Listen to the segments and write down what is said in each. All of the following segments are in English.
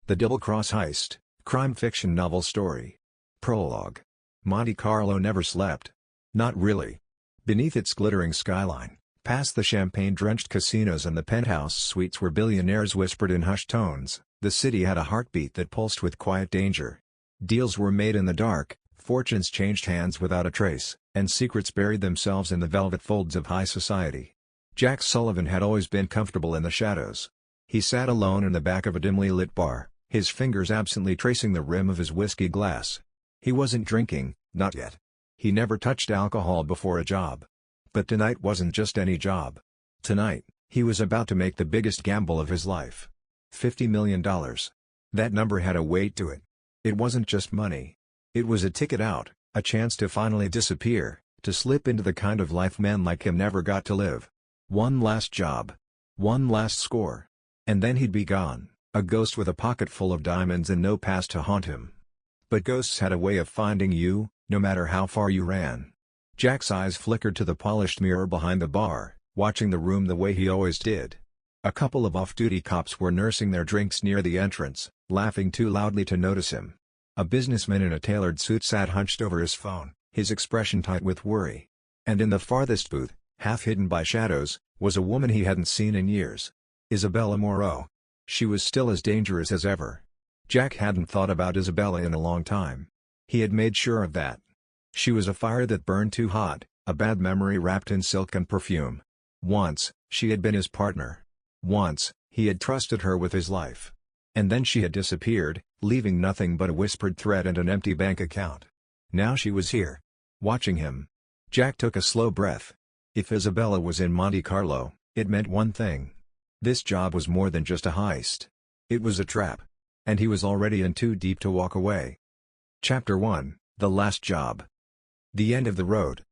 The Double Cross Heist, crime fiction novel story. Prologue. Monte Carlo never slept. Not really. Beneath its glittering skyline, past the champagne-drenched casinos and the penthouse suites where billionaires whispered in hushed tones, the city had a heartbeat that pulsed with quiet danger. Deals were made in the dark, fortunes changed hands without a trace, and secrets buried themselves in the velvet folds of high society. Jack Sullivan had always been comfortable in the shadows. He sat alone in the back of a dimly lit bar, his fingers absently tracing the rim of his whiskey glass. He wasn't drinking, not yet. He never touched alcohol before a job. But tonight wasn't just any job. Tonight, he was about to make the biggest gamble of his life. $50 million. That number had a weight to it. It wasn't just money. It was a ticket out, a chance to finally disappear, to slip into the kind of life men like him never got to live. One last job. One last score. And then he'd be gone, a ghost with a pocket full of diamonds and no past to haunt him. But ghosts had a way of finding you, no matter how far you ran. Jack's eyes flickered to the polished mirror behind the bar, watching the room the way he always did. A couple of off-duty cops were nursing their drinks near the entrance, laughing too loudly to notice him. A businessman in a tailored suit sat hunched over his phone, his expression tight with worry. And in the farthest booth, half hidden by shadows, was a woman he hadn't seen in years. Isabella Moreau. She was still as dangerous as ever. Jack hadn't thought about Isabella in a long time. He had made sure of that. She was a fire that burned too hot, a bad memory wrapped in silk and perfume. Once, she had been his partner. Once, he had trusted her with his life. And then she had disappeared, leaving nothing but a whispered threat and an empty bank account. Now she was here. Watching him. Jack took a slow breath. If Isabella was in Monte Carlo, it meant one thing. This job was more than just a heist. It was a trap. And he was already in too deep to walk away. Chapter 1, The Last Job. The End of the Road.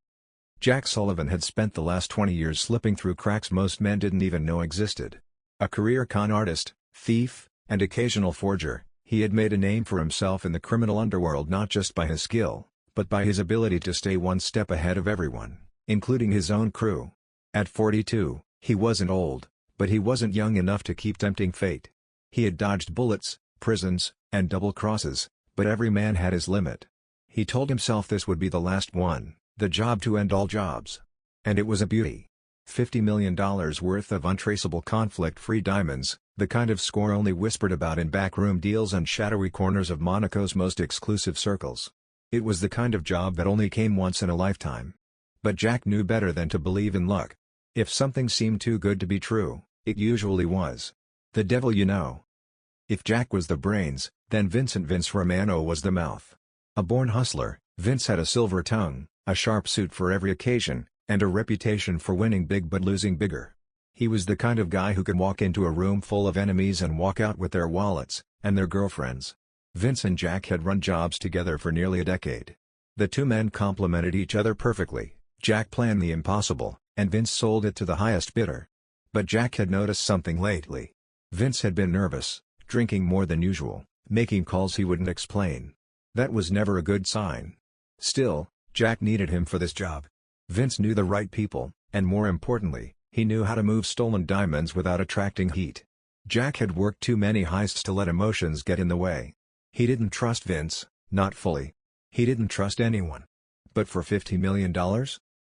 Jack Sullivan had spent the last 20 years slipping through cracks most men didn't even know existed. A career con artist, thief, and occasional forger, he had made a name for himself in the criminal underworld not just by his skill, but by his ability to stay one step ahead of everyone, including his own crew. At 42, he wasn't old, but he wasn't young enough to keep tempting fate. He had dodged bullets, prisons, and double crosses, but every man had his limit. He told himself this would be the last one, the job to end all jobs. And it was a beauty. $50 million worth of untraceable conflict-free diamonds, the kind of score only whispered about in backroom deals and shadowy corners of Monaco's most exclusive circles. It was the kind of job that only came once in a lifetime. But Jack knew better than to believe in luck. If something seemed too good to be true, it usually was. The devil you know. If Jack was the brains, then Vince Romano was the mouth. A born hustler, Vince had a silver tongue, a sharp suit for every occasion, and a reputation for winning big but losing bigger. He was the kind of guy who could walk into a room full of enemies and walk out with their wallets, and their girlfriends. Vince and Jack had run jobs together for nearly a decade. The two men complemented each other perfectly. Jack planned the impossible, and Vince sold it to the highest bidder. But Jack had noticed something lately. Vince had been nervous, drinking more than usual, making calls he wouldn't explain. That was never a good sign. Still, Jack needed him for this job. Vince knew the right people, and more importantly, he knew how to move stolen diamonds without attracting heat. Jack had worked too many heists to let emotions get in the way. He didn't trust Vince, not fully. He didn't trust anyone. But for $50 million?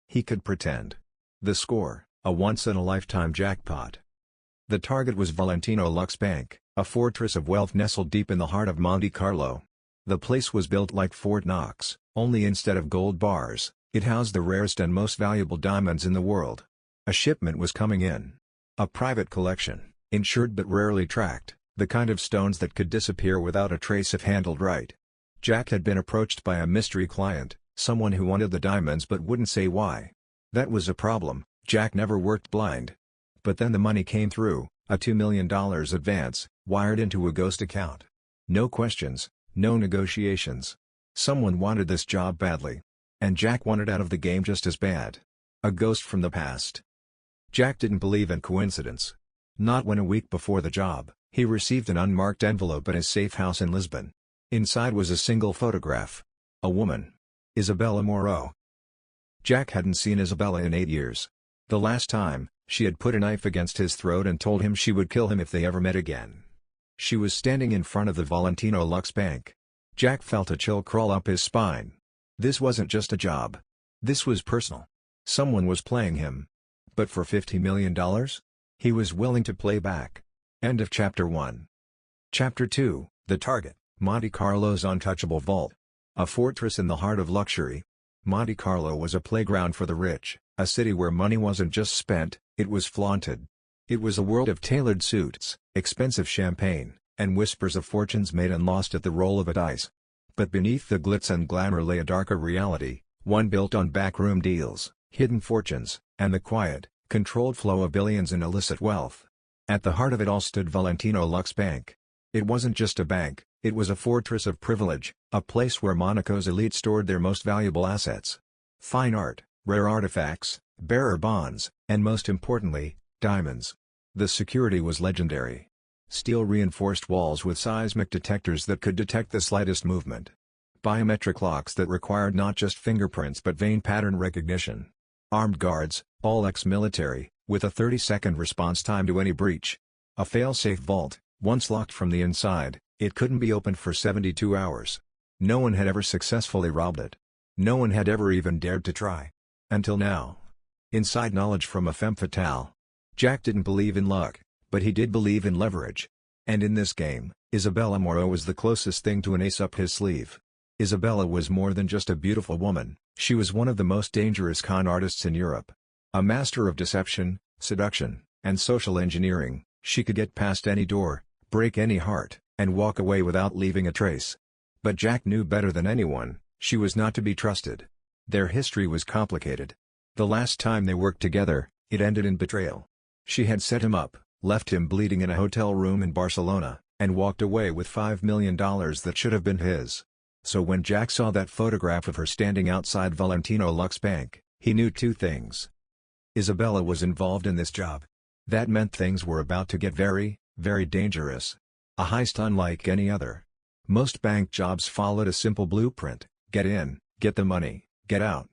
He could pretend. The score, a once-in-a-lifetime jackpot. The target was Valentino Lux Bank, a fortress of wealth nestled deep in the heart of Monte Carlo. The place was built like Fort Knox, only instead of gold bars, it housed the rarest and most valuable diamonds in the world. A shipment was coming in. A private collection, insured but rarely tracked, the kind of stones that could disappear without a trace if handled right. Jack had been approached by a mystery client, someone who wanted the diamonds but wouldn't say why. That was a problem. Jack never worked blind. But then the money came through, a $2 million advance, wired into a ghost account. No questions, no negotiations. Someone wanted this job badly. And Jack wanted out of the game just as bad. A ghost from the past. Jack didn't believe in coincidence. Not when a week before the job, he received an unmarked envelope at his safe house in Lisbon. Inside was a single photograph. A woman. Isabella Moreau. Jack hadn't seen Isabella in 8 years. The last time, she had put a knife against his throat and told him she would kill him if they ever met again. She was standing in front of the Valentino Lux Bank. Jack felt a chill crawl up his spine. This wasn't just a job. This was personal. Someone was playing him. But for $50 million? He was willing to play back. End of Chapter 1. Chapter 2, The Target, Monte Carlo's untouchable vault. A fortress in the heart of luxury. Monte Carlo was a playground for the rich, a city where money wasn't just spent, it was flaunted. It was a world of tailored suits, expensive champagne, and whispers of fortunes made and lost at the roll of a dice. But beneath the glitz and glamour lay a darker reality, one built on backroom deals, hidden fortunes, and the quiet, controlled flow of billions in illicit wealth. At the heart of it all stood Valentino Lux Bank. It wasn't just a bank, it was a fortress of privilege, a place where Monaco's elite stored their most valuable assets. Fine art, rare artifacts, bearer bonds, and most importantly, diamonds. The security was legendary. Steel-reinforced walls with seismic detectors that could detect the slightest movement. Biometric locks that required not just fingerprints but vein pattern recognition. Armed guards, all ex-military, with a 30-second response time to any breach. A fail-safe vault, once locked from the inside, it couldn't be opened for 72 hours. No one had ever successfully robbed it. No one had ever even dared to try. Until now. Inside knowledge from a femme fatale. Jack didn't believe in luck, but he did believe in leverage. And in this game, Isabella Moreau was the closest thing to an ace up his sleeve. Isabella was more than just a beautiful woman, she was one of the most dangerous con artists in Europe. A master of deception, seduction, and social engineering, she could get past any door, break any heart, and walk away without leaving a trace. But Jack knew better than anyone, she was not to be trusted. Their history was complicated. The last time they worked together, it ended in betrayal. She had set him up, left him bleeding in a hotel room in Barcelona, and walked away with $5 million that should have been his. So when Jack saw that photograph of her standing outside Valentino Lux Bank, he knew two things. Isabella was involved in this job. That meant things were about to get very, very dangerous. A heist unlike any other. Most bank jobs followed a simple blueprint: get in, get the money, get out.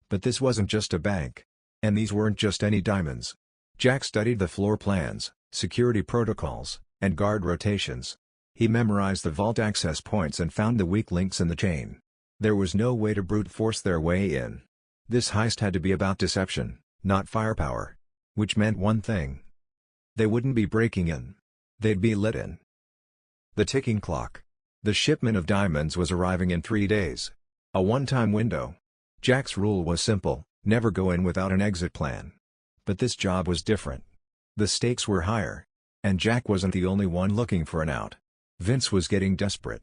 But this wasn't just a bank. And these weren't just any diamonds. Jack studied the floor plans, security protocols, and guard rotations. He memorized the vault access points and found the weak links in the chain. There was no way to brute force their way in. This heist had to be about deception, not firepower. Which meant one thing. They wouldn't be breaking in. They'd be let in. The ticking clock. The shipment of diamonds was arriving in 3 days. A one-time window. Jack's rule was simple: never go in without an exit plan. But this job was different. The stakes were higher. And Jack wasn't the only one looking for an out. Vince was getting desperate.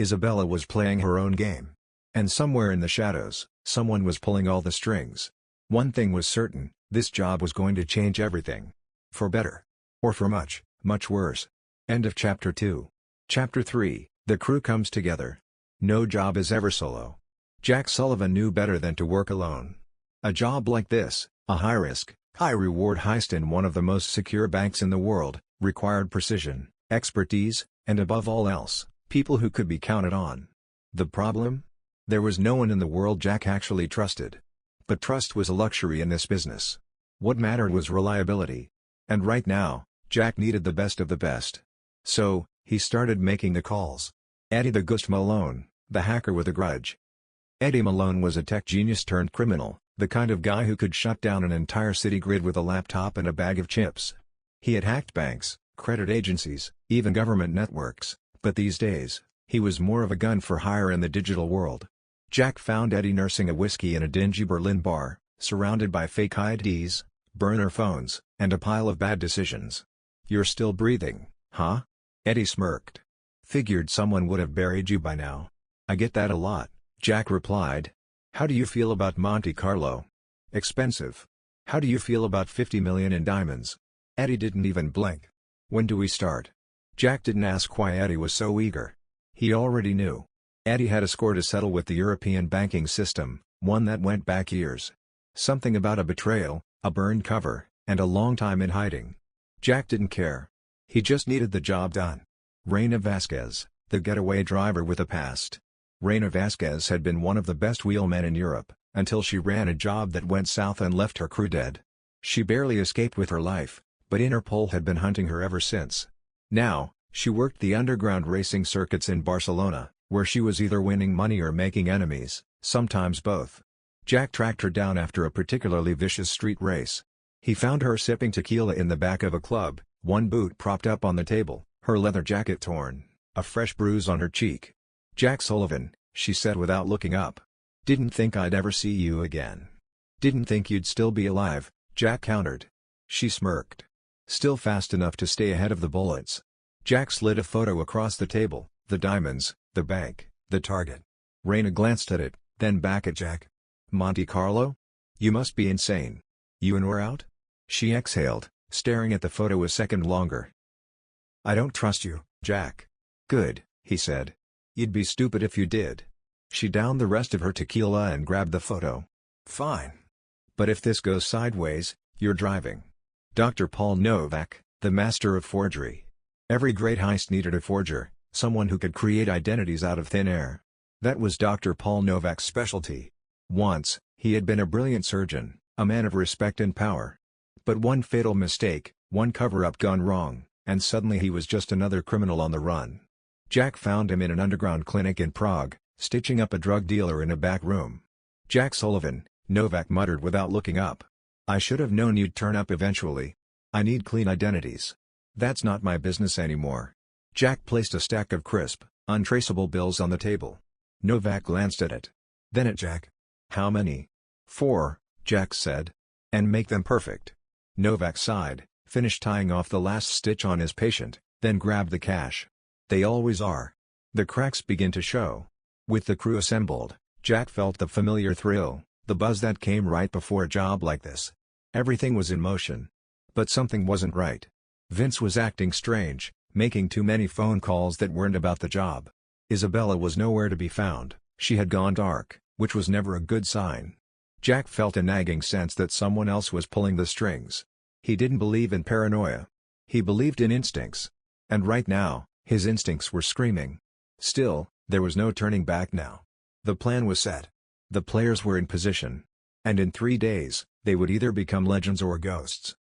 Isabella was playing her own game. And somewhere in the shadows, someone was pulling all the strings. One thing was certain, this job was going to change everything. For better. Or for much, much worse. End of Chapter 2. Chapter 3, The Crew Comes Together. No job is ever solo. Jack Sullivan knew better than to work alone. A job like this, a high-risk, high-reward heist in one of the most secure banks in the world, required precision, expertise, and above all else, people who could be counted on. The problem? There was no one in the world Jack actually trusted. But trust was a luxury in this business. What mattered was reliability. And right now, Jack needed the best of the best. So, he started making the calls. Eddie the Ghost Malone, the hacker with a grudge. Eddie Malone was a tech genius turned criminal, the kind of guy who could shut down an entire city grid with a laptop and a bag of chips. He had hacked banks, credit agencies, even government networks, but these days, he was more of a gun for hire in the digital world. Jack found Eddie nursing a whiskey in a dingy Berlin bar, surrounded by fake IDs, burner phones, and a pile of bad decisions. "You're still breathing, huh?" Eddie smirked. "Figured someone would have buried you by now." "I get that a lot," Jack replied. "How do you feel about Monte Carlo?" "Expensive." "How do you feel about 50 million in diamonds?" Eddie didn't even blink. "When do we start?" Jack didn't ask why Eddie was so eager. He already knew. Eddie had a score to settle with the European banking system, one that went back years. Something about a betrayal, a burned cover, and a long time in hiding. Jack didn't care. He just needed the job done. Reina Vasquez, the getaway driver with a past. Reina Vasquez had been one of the best wheelmen in Europe, until she ran a job that went south and left her crew dead. She barely escaped with her life, but Interpol had been hunting her ever since. Now, She worked the underground racing circuits in Barcelona, where she was either winning money or making enemies, sometimes both. Jack tracked her down after a particularly vicious street race. He found her sipping tequila in the back of a club, one boot propped up on the table, her leather jacket torn, a fresh bruise on her cheek. "Jack Sullivan," she said without looking up. "Didn't think I'd ever see you again." "Didn't think you'd still be alive," Jack countered. She smirked. "Still fast enough to stay ahead of the bullets." Jack slid a photo across the table, the diamonds, the bank, the target. Raina glanced at it, then back at Jack. "Monte Carlo? You must be insane. You in or out?" She exhaled, staring at the photo a second longer. "I don't trust you, Jack." "Good," he said. "You'd be stupid if you did." She downed the rest of her tequila and grabbed the photo. "Fine. But if this goes sideways, you're driving." Dr. Paul Novak, the master of forgery. Every great heist needed a forger, someone who could create identities out of thin air. That was Dr. Paul Novak's specialty. Once, he had been a brilliant surgeon, a man of respect and power. But one fatal mistake, one cover-up gone wrong, and suddenly he was just another criminal on the run. Jack found him in an underground clinic in Prague, stitching up a drug dealer in a back room. "Jack Sullivan," Novak muttered without looking up. "I should have known you'd turn up eventually. I need clean identities. That's not my business anymore." Jack placed a stack of crisp, untraceable bills on the table. Novak glanced at it. Then at Jack. "How many?" "4," Jack said. "And make them perfect." Novak sighed, finished tying off the last stitch on his patient, then grabbed the cash. "They always are." The cracks begin to show. With the crew assembled, Jack felt the familiar thrill, the buzz that came right before a job like this. Everything was in motion. But something wasn't right. Vince was acting strange, making too many phone calls that weren't about the job. Isabella was nowhere to be found, she had gone dark, which was never a good sign. Jack felt a nagging sense that someone else was pulling the strings. He didn't believe in paranoia. He believed in instincts. And right now, his instincts were screaming. Still, there was no turning back now. The plan was set. The players were in position. And in 3 days, they would either become legends or ghosts.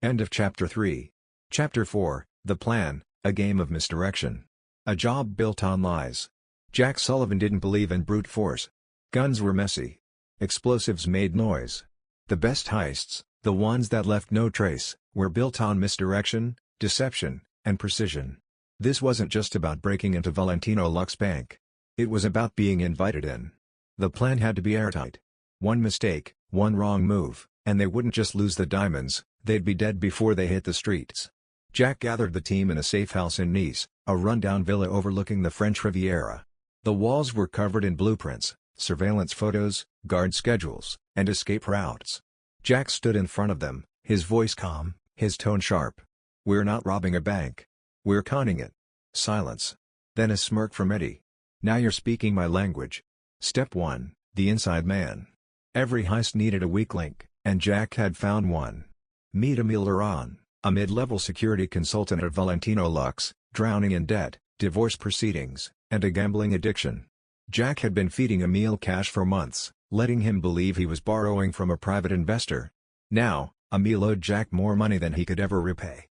End of Chapter 3. Chapter 4, The Plan, A Game of Misdirection. A job built on lies. Jack Sullivan didn't believe in brute force. Guns were messy. Explosives made noise. The best heists, the ones that left no trace, were built on misdirection, deception, and precision. This wasn't just about breaking into Valentino Luck's bank. It was about being invited in. The plan had to be airtight. One mistake, one wrong move, and they wouldn't just lose the diamonds, they'd be dead before they hit the streets. Jack gathered the team in a safe house in Nice, a rundown villa overlooking the French Riviera. The walls were covered in blueprints, surveillance photos, guard schedules, and escape routes. Jack stood in front of them, his voice calm, his tone sharp. "We're not robbing a bank. We're conning it." Silence. Then a smirk from Eddie. "Now you're speaking my language." Step 1, the inside man. Every heist needed a weak link, and Jack had found one. Meet Emile Laurent, a mid-level security consultant at Valentino Luck's, drowning in debt, divorce proceedings, and a gambling addiction. Jack had been feeding Emile cash for months, letting him believe he was borrowing from a private investor. Now, Emile owed Jack more money than he could ever repay.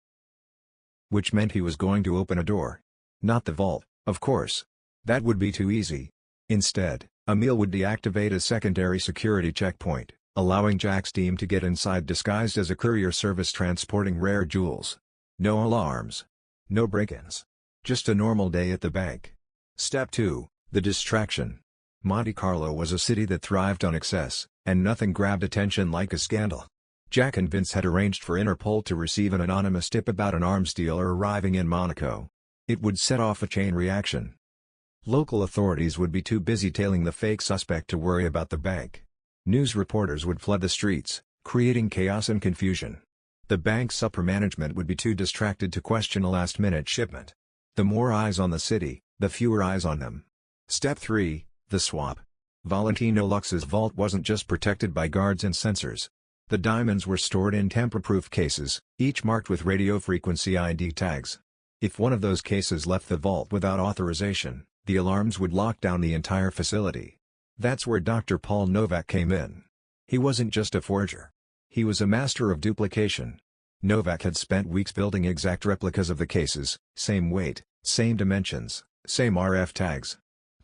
Which meant he was going to open a door. Not the vault, of course. That would be too easy. Instead, Emile would deactivate a secondary security checkpoint, allowing Jack's team to get inside disguised as a courier service transporting rare jewels. No alarms. No break-ins. Just a normal day at the bank. Step 2, the distraction. Monte Carlo was a city that thrived on excess, and nothing grabbed attention like a scandal. Jack and Vince had arranged for Interpol to receive an anonymous tip about an arms dealer arriving in Monaco. It would set off a chain reaction. Local authorities would be too busy tailing the fake suspect to worry about the bank. News reporters would flood the streets, creating chaos and confusion. The bank's upper management would be too distracted to question a last-minute shipment. The more eyes on the city, the fewer eyes on them. Step 3, the swap. Valentino Lux's vault wasn't just protected by guards and sensors. The diamonds were stored in tamper-proof cases, each marked with radio frequency ID tags. If one of those cases left the vault without authorization, the alarms would lock down the entire facility. That's where Dr. Paul Novak came in. He wasn't just a forger. He was a master of duplication. Novak had spent weeks building exact replicas of the cases, same weight, same dimensions, same RF tags.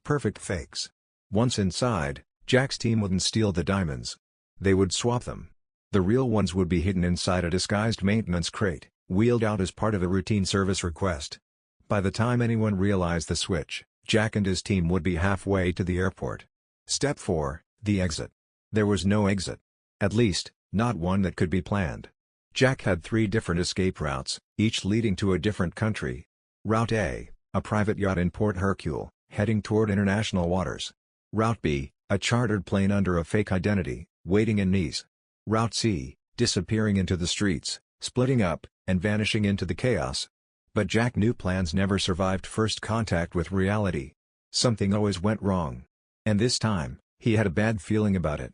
Perfect fakes. Once inside, Jack's team wouldn't steal the diamonds. They would swap them. The real ones would be hidden inside a disguised maintenance crate, wheeled out as part of a routine service request. By the time anyone realized the switch, Jack and his team would be halfway to the airport. Step 4, the exit. There was no exit. At least, not one that could be planned. Jack had 3 different escape routes, each leading to a different country. Route A, a private yacht in Port Hercule, heading toward international waters. Route B, a chartered plane under a fake identity, waiting in Nice. Route C, disappearing into the streets, splitting up, and vanishing into the chaos. But Jack knew plans never survived first contact with reality. Something always went wrong. And this time, he had a bad feeling about it.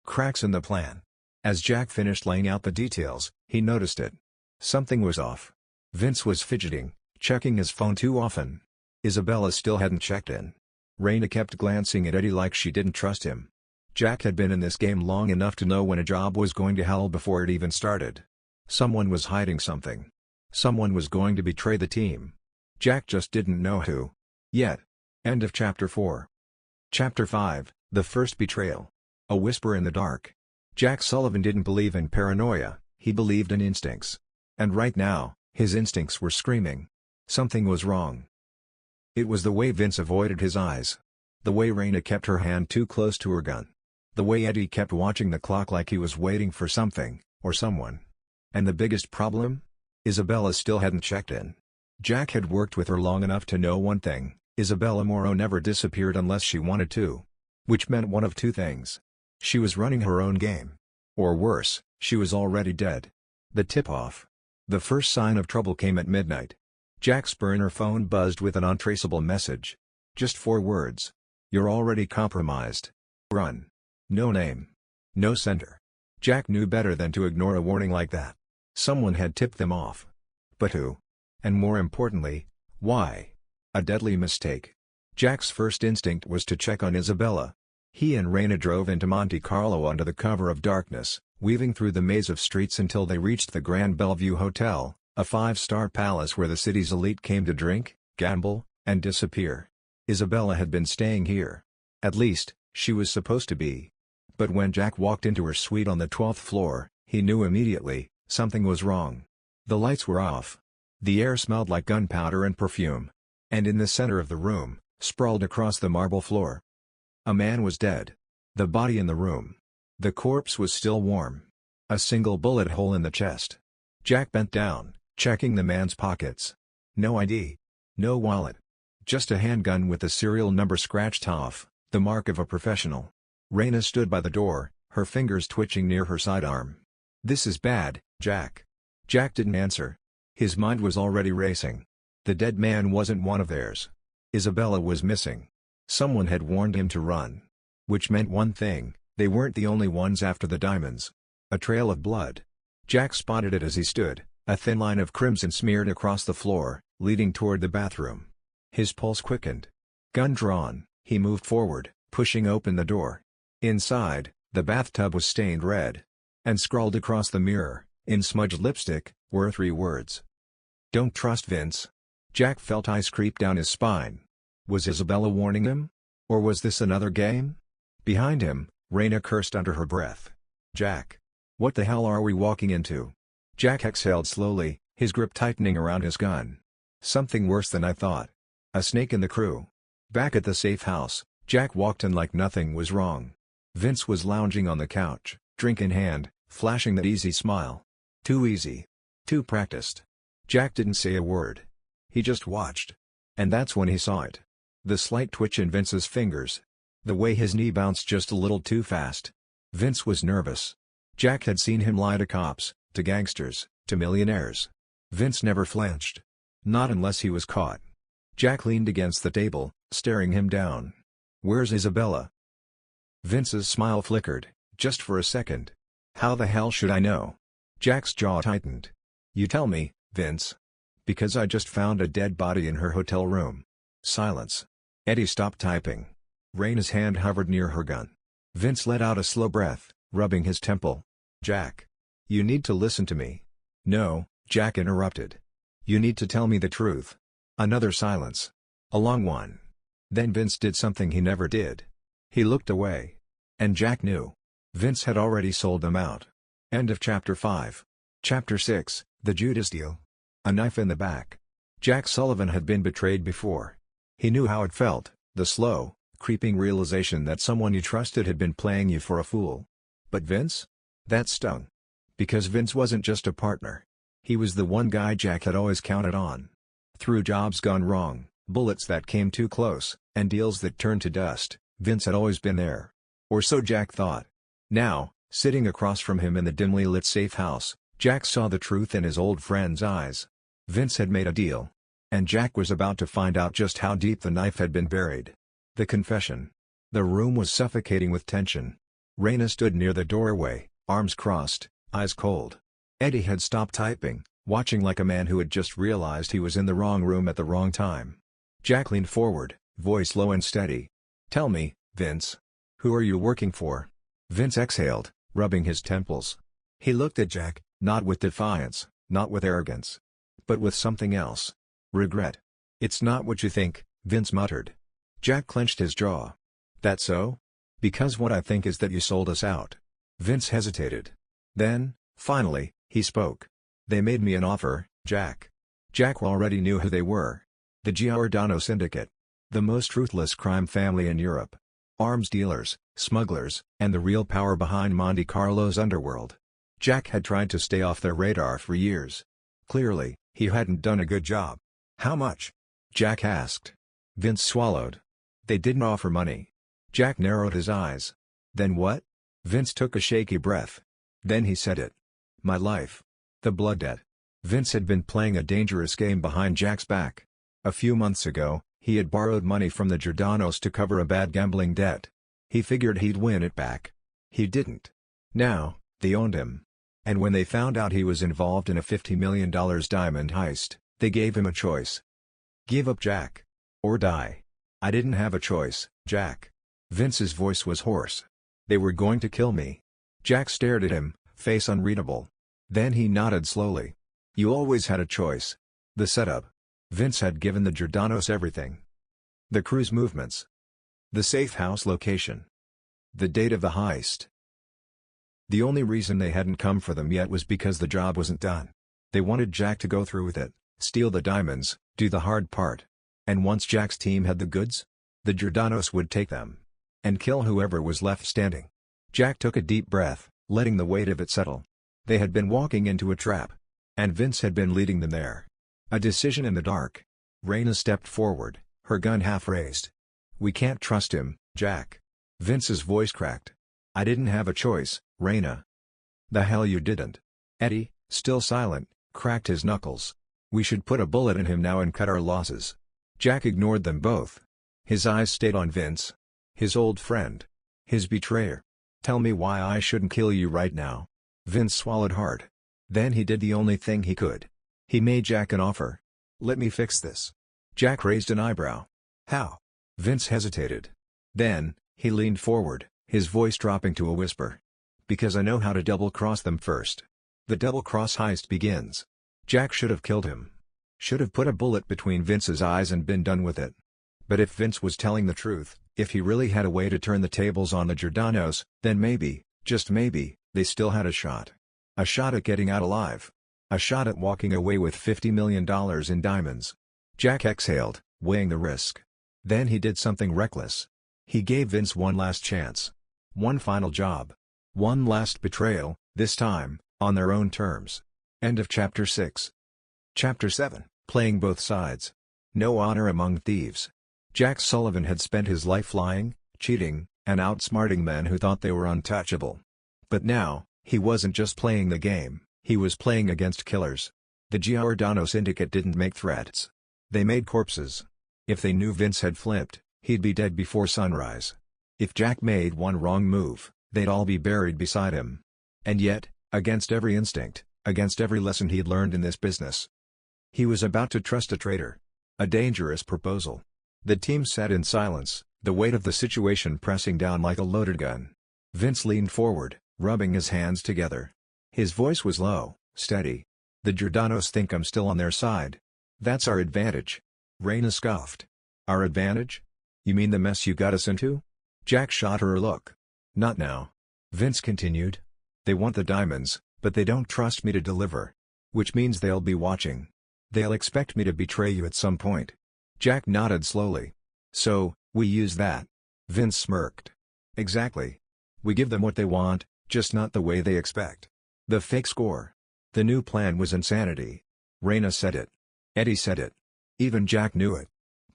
Cracks in the plan. As Jack finished laying out the details, he noticed it. Something was off. Vince was fidgeting, checking his phone too often. Isabella still hadn't checked in. Raina kept glancing at Eddie like she didn't trust him. Jack had been in this game long enough to know when a job was going to hell before it even started. Someone was hiding something. Someone was going to betray the team. Jack just didn't know who. Yet. End of Chapter 4. Chapter 5, The First Betrayal. A Whisper in the Dark. Jack Sullivan didn't believe in paranoia, he believed in instincts. And right now, his instincts were screaming. Something was wrong. It was the way Vince avoided his eyes. The way Raina kept her hand too close to her gun. The way Eddie kept watching the clock like he was waiting for something, or someone. And the biggest problem? Isabella still hadn't checked in. Jack had worked with her long enough to know one thing, Isabella Morrow never disappeared unless she wanted to. Which meant one of two things. She was running her own game. Or worse, she was already dead. The tip-off. The first sign of trouble came at midnight. Jack's burner phone buzzed with an untraceable message. Just 4 words. You're already compromised. Run. No name. No sender. Jack knew better than to ignore a warning like that. Someone had tipped them off. But who? And more importantly, why? A deadly mistake. Jack's first instinct was to check on Isabella. He and Raina drove into Monte Carlo under the cover of darkness, weaving through the maze of streets until they reached the Grand Bellevue Hotel, a 5-star palace where the city's elite came to drink, gamble, and disappear. Isabella had been staying here. At least, she was supposed to be. But when Jack walked into her suite on the 12th floor, he knew immediately, something was wrong. The lights were off. The air smelled like gunpowder and perfume. And in the center of the room, sprawled across the marble floor, a man was dead. The body in the room. The corpse was still warm. A single bullet hole in the chest. Jack bent down, checking the man's pockets. No ID. No wallet. Just a handgun with the serial number scratched off, the mark of a professional. Raina stood by the door, her fingers twitching near her sidearm. This is bad, Jack. Jack didn't answer. His mind was already racing. The dead man wasn't one of theirs. Isabella was missing. Someone had warned him to run. Which meant one thing, they weren't the only ones after the diamonds. A trail of blood. Jack spotted it as he stood, a thin line of crimson smeared across the floor, leading toward the bathroom. His pulse quickened. Gun drawn, he moved forward, pushing open the door. Inside, the bathtub was stained red. And scrawled across the mirror, in smudged lipstick, were 3 words. Don't trust Vince. Jack felt ice creep down his spine. Was Isabella warning him? Or was this another game? Behind him, Raina cursed under her breath. Jack. What the hell are we walking into? Jack exhaled slowly, his grip tightening around his gun. Something worse than I thought. A snake in the crew. Back at the safe house, Jack walked in like nothing was wrong. Vince was lounging on the couch, drink in hand, flashing that easy smile. Too easy. Too practiced. Jack didn't say a word. He just watched. And that's when he saw it. The slight twitch in Vince's fingers. The way his knee bounced just a little too fast. Vince was nervous. Jack had seen him lie to cops, to gangsters, to millionaires. Vince never flinched. Not unless he was caught. Jack leaned against the table, staring him down. Where's Isabella? Vince's smile flickered, just for a second. How the hell should I know? Jack's jaw tightened. You tell me, Vince. Because I just found a dead body in her hotel room. Silence. Eddie stopped typing. Raina's hand hovered near her gun. Vince let out a slow breath, rubbing his temple. Jack. You need to listen to me. No, Jack interrupted. You need to tell me the truth. Another silence. A long one. Then Vince did something he never did. He looked away. And Jack knew. Vince had already sold them out. End of Chapter 5. Chapter 6, The Judas Deal. A knife in the back. Jack Sullivan had been betrayed before. He knew how it felt, the slow, creeping realization that someone you trusted had been playing you for a fool. But Vince? That stung. Because Vince wasn't just a partner. He was the one guy Jack had always counted on. Through jobs gone wrong, bullets that came too close, and deals that turned to dust, Vince had always been there. Or so Jack thought. Now, sitting across from him in the dimly lit safe house, Jack saw the truth in his old friend's eyes. Vince had made a deal. And Jack was about to find out just how deep the knife had been buried. The confession. The room was suffocating with tension. Raina stood near the doorway, arms crossed, eyes cold. Eddie had stopped typing, watching like a man who had just realized he was in the wrong room at the wrong time. Jack leaned forward, voice low and steady. Tell me, Vince. Who are you working for? Vince exhaled, rubbing his temples. He looked at Jack, not with defiance, not with arrogance. But with something else. Regret. It's not what you think, Vince muttered. Jack clenched his jaw. That so? Because what I think is that you sold us out. Vince hesitated. Then, finally, he spoke. They made me an offer, Jack. Jack already knew who they were. The Giordano Syndicate. The most ruthless crime family in Europe. Arms dealers, smugglers, and the real power behind Monte Carlo's underworld. Jack had tried to stay off their radar for years. Clearly, he hadn't done a good job. How much? Jack asked. Vince swallowed. They didn't offer money. Jack narrowed his eyes. Then what? Vince took a shaky breath. Then he said it. My life. The blood debt. Vince had been playing a dangerous game behind Jack's back. A few months ago, he had borrowed money from the Giordanos to cover a bad gambling debt. He figured he'd win it back. He didn't. Now, they owned him. And when they found out he was involved in a $50 million diamond heist, they gave him a choice. Give up Jack. Or die. I didn't have a choice, Jack. Vince's voice was hoarse. They were going to kill me. Jack stared at him, face unreadable. Then he nodded slowly. You always had a choice. The setup. Vince had given the Giordanos everything. The crew's movements. The safe house location. The date of the heist. The only reason they hadn't come for them yet was because the job wasn't done. They wanted Jack to go through with it, steal the diamonds, do the hard part. And once Jack's team had the goods, the Giordanos would take them. And kill whoever was left standing. Jack took a deep breath, letting the weight of it settle. They had been walking into a trap. And Vince had been leading them there. A decision in the dark. Raina stepped forward, her gun half raised. We can't trust him, Jack. Vince's voice cracked. I didn't have a choice, Raina. The hell you didn't. Eddie, still silent, cracked his knuckles. We should put a bullet in him now and cut our losses. Jack ignored them both. His eyes stayed on Vince. His old friend. His betrayer. Tell me why I shouldn't kill you right now. Vince swallowed hard. Then he did the only thing he could. He made Jack an offer. Let me fix this. Jack raised an eyebrow. How? Vince hesitated. Then, he leaned forward, his voice dropping to a whisper. Because I know how to double-cross them first. The Double Cross Heist begins. Jack should have killed him. Should have put a bullet between Vince's eyes and been done with it. But if Vince was telling the truth, if he really had a way to turn the tables on the Giordanos, then maybe, just maybe, they still had a shot. A shot at getting out alive. A shot at walking away with $50 million in diamonds. Jack exhaled, weighing the risk. Then he did something reckless. He gave Vince one last chance. One final job. One last betrayal, this time, on their own terms. End of Chapter 6. Chapter 7, Playing Both Sides. No honor among thieves. Jack Sullivan had spent his life lying, cheating, and outsmarting men who thought they were untouchable. But now, he wasn't just playing the game, he was playing against killers. The Giordano Syndicate didn't make threats. They made corpses. If they knew Vince had flipped, he'd be dead before sunrise. If Jack made one wrong move, they'd all be buried beside him. And yet, against every instinct, against every lesson he'd learned in this business, he was about to trust a traitor. A dangerous proposal. The team sat in silence, the weight of the situation pressing down like a loaded gun. Vince leaned forward, rubbing his hands together. His voice was low, steady. The Giordano's think I'm still on their side. That's our advantage. Reyna scoffed. Our advantage? You mean the mess you got us into? Jack shot her a look. Not now. Vince continued. They want the diamonds, but they don't trust me to deliver. Which means they'll be watching. They'll expect me to betray you at some point. Jack nodded slowly. So, we use that. Vince smirked. Exactly. We give them what they want, just not the way they expect. The fake score. The new plan was insanity. Reyna said it. Eddie said it. Even Jack knew it.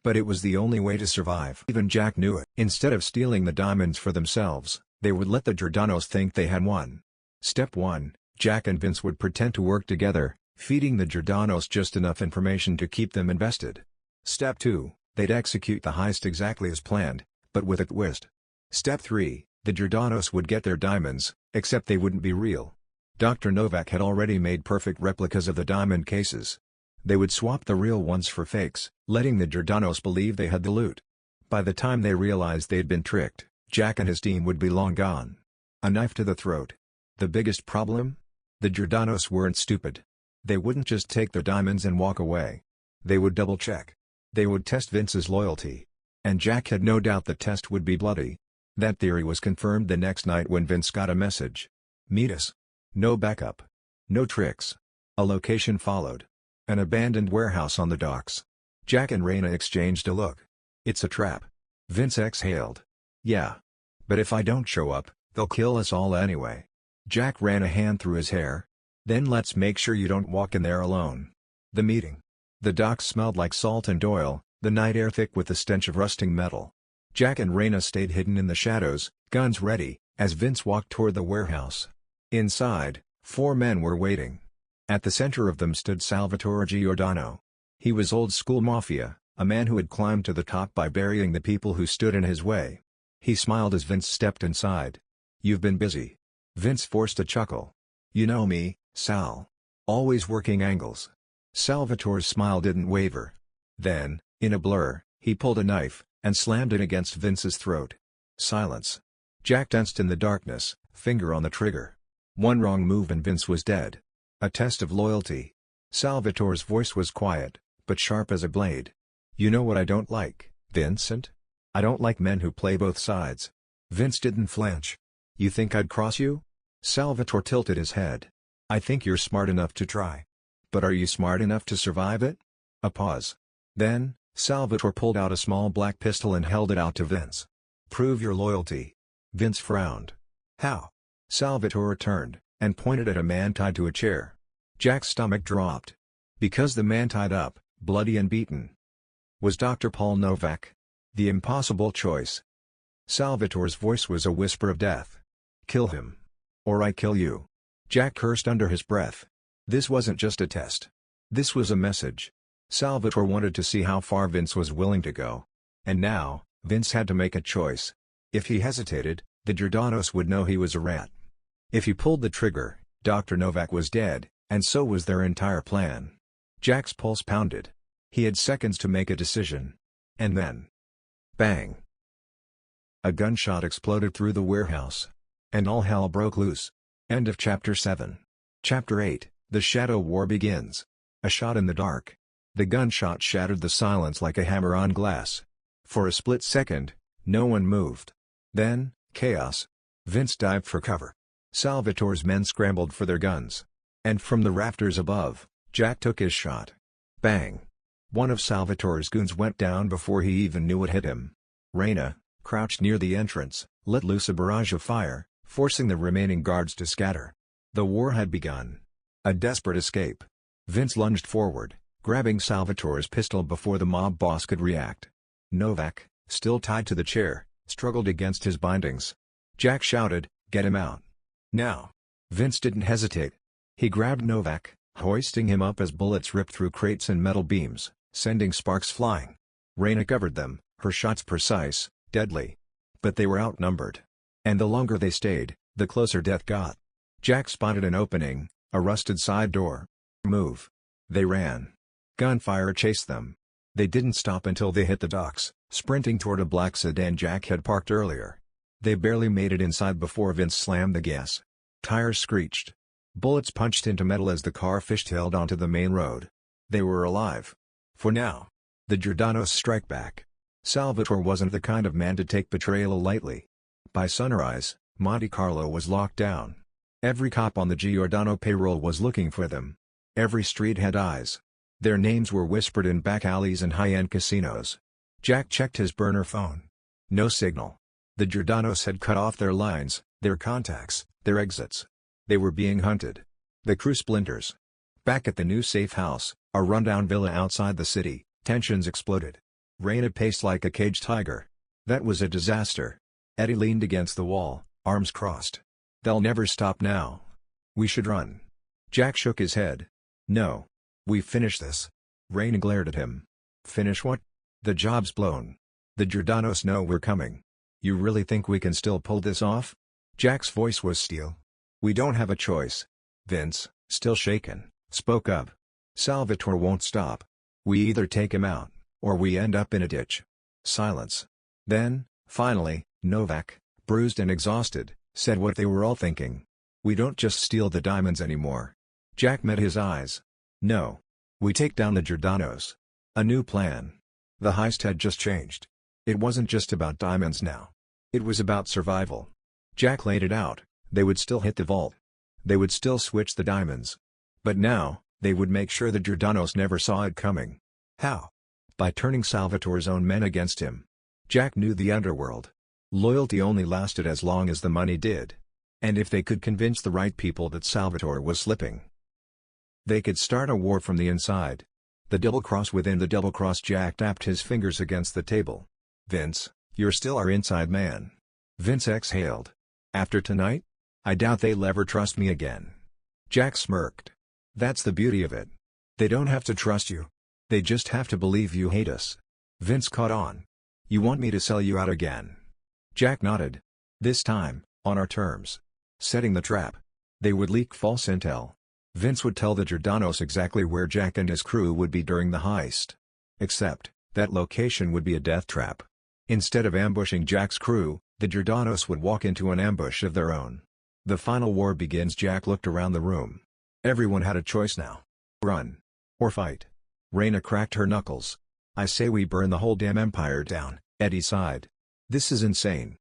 But it was the only way to survive. Even Jack knew it. Instead of stealing the diamonds for themselves, they would let the Giordano's think they had won. Step 1, Jack and Vince would pretend to work together, feeding the Giordano's just enough information to keep them invested. Step 2, they'd execute the heist exactly as planned, but with a twist. Step 3, the Giordano's would get their diamonds, except they wouldn't be real. Dr. Novak had already made perfect replicas of the diamond cases. They would swap the real ones for fakes, letting the Giordano's believe they had the loot. By the time they realized they'd been tricked, Jack and his team would be long gone. A knife to the throat. The biggest problem? The Giordano's weren't stupid. They wouldn't just take their diamonds and walk away. They would double-check. They would test Vince's loyalty. And Jack had no doubt the test would be bloody. That theory was confirmed the next night when Vince got a message. Meet us. No backup. No tricks. A location followed. An abandoned warehouse on the docks. Jack and Reyna exchanged a look. It's a trap. Vince exhaled. Yeah. But if I don't show up, they'll kill us all anyway. Jack ran a hand through his hair. Then let's make sure you don't walk in there alone. The meeting. The docks smelled like salt and oil, the night air thick with the stench of rusting metal. Jack and Reyna stayed hidden in the shadows, guns ready, as Vince walked toward the warehouse. Inside, 4 men were waiting. At the center of them stood Salvatore Giordano. He was old-school mafia, a man who had climbed to the top by burying the people who stood in his way. He smiled as Vince stepped inside. You've been busy. Vince forced a chuckle. You know me, Sal. Always working angles. Salvatore's smile didn't waver. Then, in a blur, he pulled a knife, and slammed it against Vince's throat. Silence. Jack tensed in the darkness, finger on the trigger. One wrong move and Vince was dead. A test of loyalty. Salvatore's voice was quiet, but sharp as a blade. You know what I don't like, Vincent? I don't like men who play both sides. Vince didn't flinch. You think I'd cross you? Salvatore tilted his head. I think you're smart enough to try. But are you smart enough to survive it? A pause. Then, Salvatore pulled out a small black pistol and held it out to Vince. Prove your loyalty. Vince frowned. How? Salvatore turned, and pointed at a man tied to a chair. Jack's stomach dropped. Because the man tied up, bloody and beaten, was Dr. Paul Novak. The impossible choice. Salvatore's voice was a whisper of death. Kill him. Or I kill you. Jack cursed under his breath. This wasn't just a test. This was a message. Salvatore wanted to see how far Vince was willing to go. And now, Vince had to make a choice. If he hesitated, the Giordano's would know he was a rat. If he pulled the trigger, Dr. Novak was dead, and so was their entire plan. Jack's pulse pounded. He had seconds to make a decision. And then... bang! A gunshot exploded through the warehouse. And all hell broke loose. End of Chapter 7. Chapter 8, The Shadow War begins. A shot in the dark. The gunshot shattered the silence like a hammer on glass. For a split second, no one moved. Then, chaos. Vince dived for cover. Salvatore's men scrambled for their guns. And from the rafters above, Jack took his shot. Bang! One of Salvatore's goons went down before he even knew what hit him. Reyna, crouched near the entrance, let loose a barrage of fire, forcing the remaining guards to scatter. The war had begun. A desperate escape. Vince lunged forward, grabbing Salvatore's pistol before the mob boss could react. Novak, still tied to the chair, struggled against his bindings. Jack shouted, "Get him out. Now!" Vince didn't hesitate. He grabbed Novak, hoisting him up as bullets ripped through crates and metal beams, sending sparks flying. Reyna covered them, her shots precise, deadly. But they were outnumbered. And the longer they stayed, the closer death got. Jack spotted an opening, a rusted side door. Move. They ran. Gunfire chased them. They didn't stop until they hit the docks, sprinting toward a black sedan Jack had parked earlier. They barely made it inside before Vince slammed the gas. Tires screeched. Bullets punched into metal as the car fishtailed onto the main road. They were alive. For now. The Giordano's strike back. Salvatore wasn't the kind of man to take betrayal lightly. By sunrise, Monte Carlo was locked down. Every cop on the Giordano payroll was looking for them. Every street had eyes. Their names were whispered in back alleys and high-end casinos. Jack checked his burner phone. No signal. The Giordanos had cut off their lines, their contacts, their exits. They were being hunted. The crew splinters. Back at the new safe house, a rundown villa outside the city, tensions exploded. Raina paced like a caged tiger. That was a disaster. Eddie leaned against the wall, arms crossed. They'll never stop now. We should run. Jack shook his head. No. We finish this. Raina glared at him. Finish what? The job's blown. The Giordanos know we're coming. You really think we can still pull this off? Jack's voice was steel. We don't have a choice. Vince, still shaken, spoke up. Salvatore won't stop. We either take him out, or we end up in a ditch. Silence. Then, finally, Novak, bruised and exhausted, said what they were all thinking. We don't just steal the diamonds anymore. Jack met his eyes. No. We take down the Giordanos. A new plan. The heist had just changed. It wasn't just about diamonds now. It was about survival. Jack laid it out. They would still hit the vault. They would still switch the diamonds. But now, they would make sure the Giordanos never saw it coming. How? By turning Salvatore's own men against him. Jack knew the underworld. Loyalty only lasted as long as the money did. And if they could convince the right people that Salvatore was slipping, they could start a war from the inside. The double cross within the double cross. Jack tapped his fingers against the table. Vince, you're still our inside man. Vince exhaled. After tonight? I doubt they'll ever trust me again. Jack smirked. That's the beauty of it. They don't have to trust you. They just have to believe you hate us. Vince caught on. You want me to sell you out again? Jack nodded. This time, on our terms. Setting the trap. They would leak false intel. Vince would tell the Giordanos exactly where Jack and his crew would be during the heist. Except, that location would be a death trap. Instead of ambushing Jack's crew, the Giordanos would walk into an ambush of their own. The final war begins. Jack looked around the room. Everyone had a choice now. Run. Or fight. Raina cracked her knuckles. I say we burn the whole damn empire down, Eddie sighed. This is insane.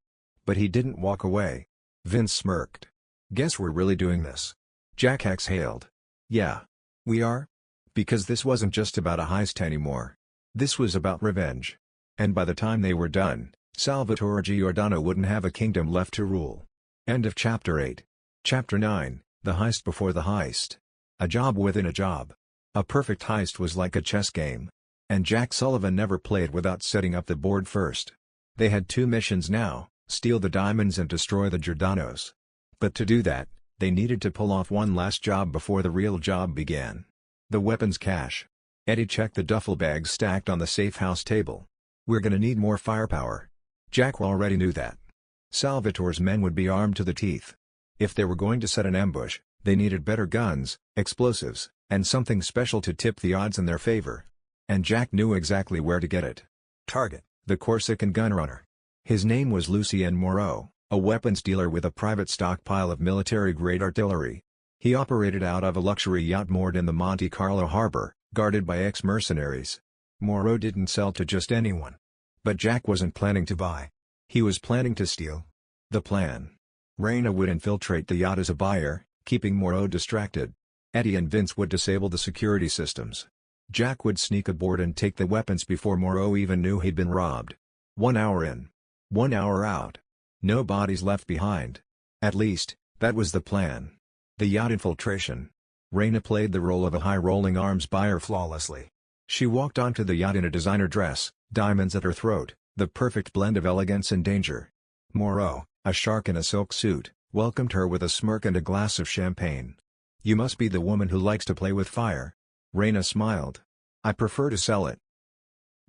But he didn't walk away. Vince smirked. Guess we're really doing this. Jack exhaled. Yeah. We are? Because this wasn't just about a heist anymore. This was about revenge. And by the time they were done, Salvatore Giordano wouldn't have a kingdom left to rule. End of Chapter 8. Chapter 9, The Heist Before the Heist. A job within a job. A perfect heist was like a chess game. And Jack Sullivan never played without setting up the board first. They had two missions now, steal the diamonds and destroy the Giordanos. But to do that, they needed to pull off one last job before the real job began. The weapons cache. Eddie checked the duffel bags stacked on the safe house table. We're gonna need more firepower. Jack already knew that. Salvatore's men would be armed to the teeth. If they were going to set an ambush, they needed better guns, explosives, and something special to tip the odds in their favor. And Jack knew exactly where to get it. Target, the Corsican gunrunner. His name was Lucien Moreau, a weapons dealer with a private stockpile of military-grade artillery. He operated out of a luxury yacht moored in the Monte Carlo harbor, guarded by ex-mercenaries. Moreau didn't sell to just anyone. But Jack wasn't planning to buy. He was planning to steal. The plan. Raina would infiltrate the yacht as a buyer, keeping Moreau distracted. Eddie and Vince would disable the security systems. Jack would sneak aboard and take the weapons before Moreau even knew he'd been robbed. 1 hour in. 1 hour out. No bodies left behind. At least, that was the plan. The yacht infiltration. Raina played the role of a high-rolling arms buyer flawlessly. She walked onto the yacht in a designer dress, diamonds at her throat, the perfect blend of elegance and danger. Moreau, a shark in a silk suit, welcomed her with a smirk and a glass of champagne. You must be the woman who likes to play with fire. Raina smiled. I prefer to sell it.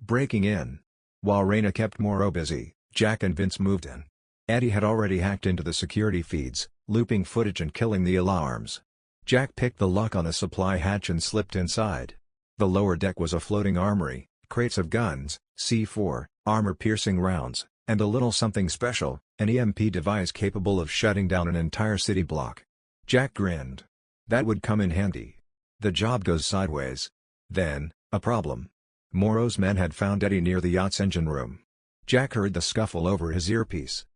Breaking in. While Raina kept Moreau busy, Jack and Vince moved in. Eddie had already hacked into the security feeds, looping footage and killing the alarms. Jack picked the lock on a supply hatch and slipped inside. The lower deck was a floating armory, crates of guns, C4, armor-piercing rounds, and a little something special, an EMP device capable of shutting down an entire city block. Jack grinned. That would come in handy. The job goes sideways. Then, a problem. Morrow's men had found Eddie near the yacht's engine room. Jack heard the scuffle over his earpiece.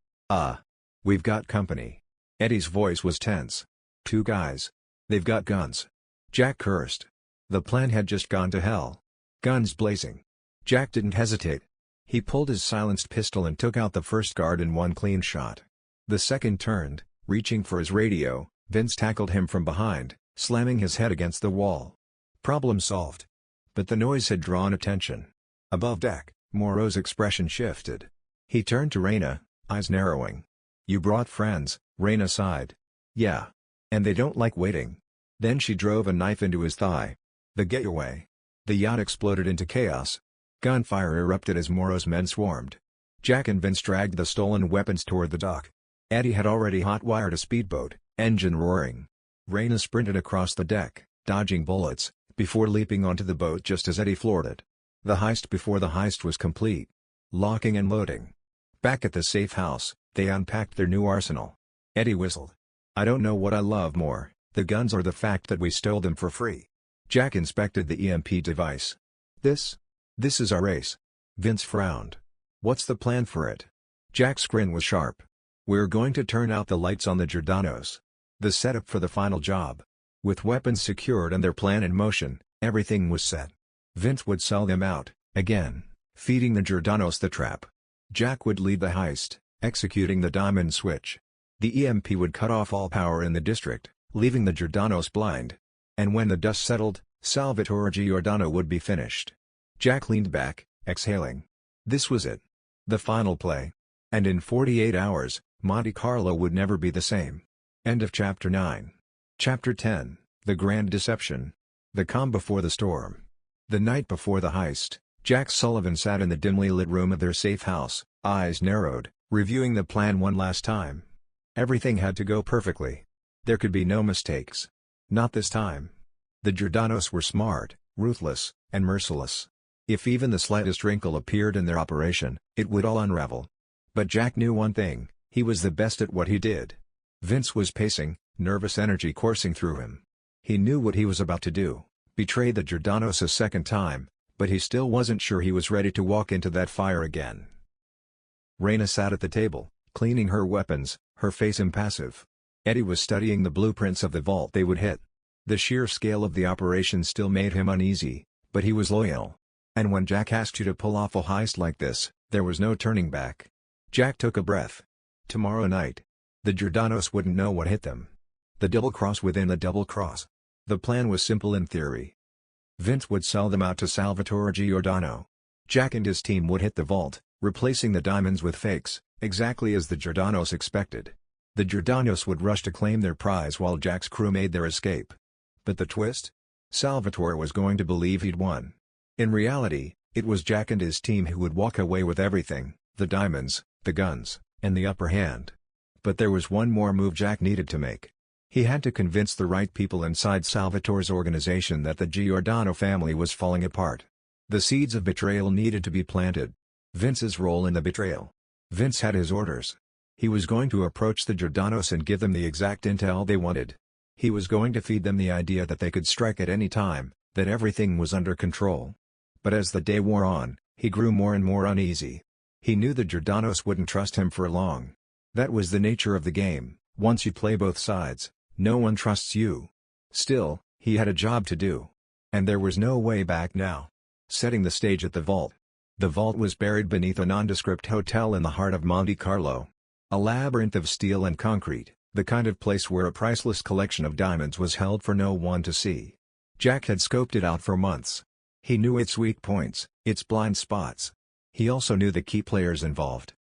We've got company." Eddie's voice was tense. "Two guys. They've got guns." Jack cursed. The plan had just gone to hell. Guns blazing. Jack didn't hesitate. He pulled his silenced pistol and took out the first guard in one clean shot. The second turned, reaching for his radio. Vince tackled him from behind, slamming his head against the wall. Problem solved. But the noise had drawn attention. Above deck, Morrow's expression shifted. He turned to Reyna, eyes narrowing. "You brought friends," Reyna sighed. "Yeah. And they don't like waiting." Then she drove a knife into his thigh. The getaway. The yacht exploded into chaos. Gunfire erupted as Morrow's men swarmed. Jack and Vince dragged the stolen weapons toward the dock. Eddie had already hot-wired a speedboat, engine roaring. Reyna sprinted across the deck, dodging bullets, before leaping onto the boat just as Eddie floored it. The heist before the heist was complete. Locking and loading. Back at the safe house, they unpacked their new arsenal. Eddie whistled. "I don't know what I love more, the guns or the fact that we stole them for free." Jack inspected the EMP device. This is our race." Vince frowned. "What's the plan for it?" Jack's grin was sharp. "We're going to turn out the lights on the Giordanos. The setup for the final job." With weapons secured and their plan in motion, everything was set. Vince would sell them out, again, feeding the Giordanos the trap. Jack would lead the heist, executing the diamond switch. The EMP would cut off all power in the district, leaving the Giordanos blind. And when the dust settled, Salvatore Giordano would be finished. Jack leaned back, exhaling. This was it. The final play. And in 48 hours, Monte Carlo would never be the same. End of Chapter 9. Chapter 10, The Grand Deception. The calm before the storm. The night before the heist, Jack Sullivan sat in the dimly lit room of their safe house, eyes narrowed, reviewing the plan one last time. Everything had to go perfectly. There could be no mistakes. Not this time. The Giordanos were smart, ruthless, and merciless. If even the slightest wrinkle appeared in their operation, it would all unravel. But Jack knew one thing, he was the best at what he did. Vince was pacing, nervous energy coursing through him. He knew what he was about to do, betray the Giordanos a second time, but he still wasn't sure he was ready to walk into that fire again. Reyna sat at the table, cleaning her weapons, her face impassive. Eddie was studying the blueprints of the vault they would hit. The sheer scale of the operation still made him uneasy, but he was loyal. And when Jack asked you to pull off a heist like this, there was no turning back. Jack took a breath. Tomorrow night. The Giordanos wouldn't know what hit them. The double cross within the double cross. The plan was simple in theory. Vince would sell them out to Salvatore Giordano. Jack and his team would hit the vault, replacing the diamonds with fakes, exactly as the Giordanos expected. The Giordanos would rush to claim their prize while Jack's crew made their escape. But the twist? Salvatore was going to believe he'd won. In reality, it was Jack and his team who would walk away with everything, the diamonds, the guns, and the upper hand. But there was one more move Jack needed to make. He had to convince the right people inside Salvatore's organization that the Giordano family was falling apart. The seeds of betrayal needed to be planted. Vince's role in the betrayal. Vince had his orders. He was going to approach the Giordanos and give them the exact intel they wanted. He was going to feed them the idea that they could strike at any time, that everything was under control. But as the day wore on, he grew more and more uneasy. He knew the Giordanos wouldn't trust him for long. That was the nature of the game, once you play both sides, no one trusts you. Still, he had a job to do. And there was no way back now. Setting the stage at the vault. The vault was buried beneath a nondescript hotel in the heart of Monte Carlo. A labyrinth of steel and concrete, the kind of place where a priceless collection of diamonds was held for no one to see. Jack had scoped it out for months. He knew its weak points, its blind spots. He also knew the key players involved.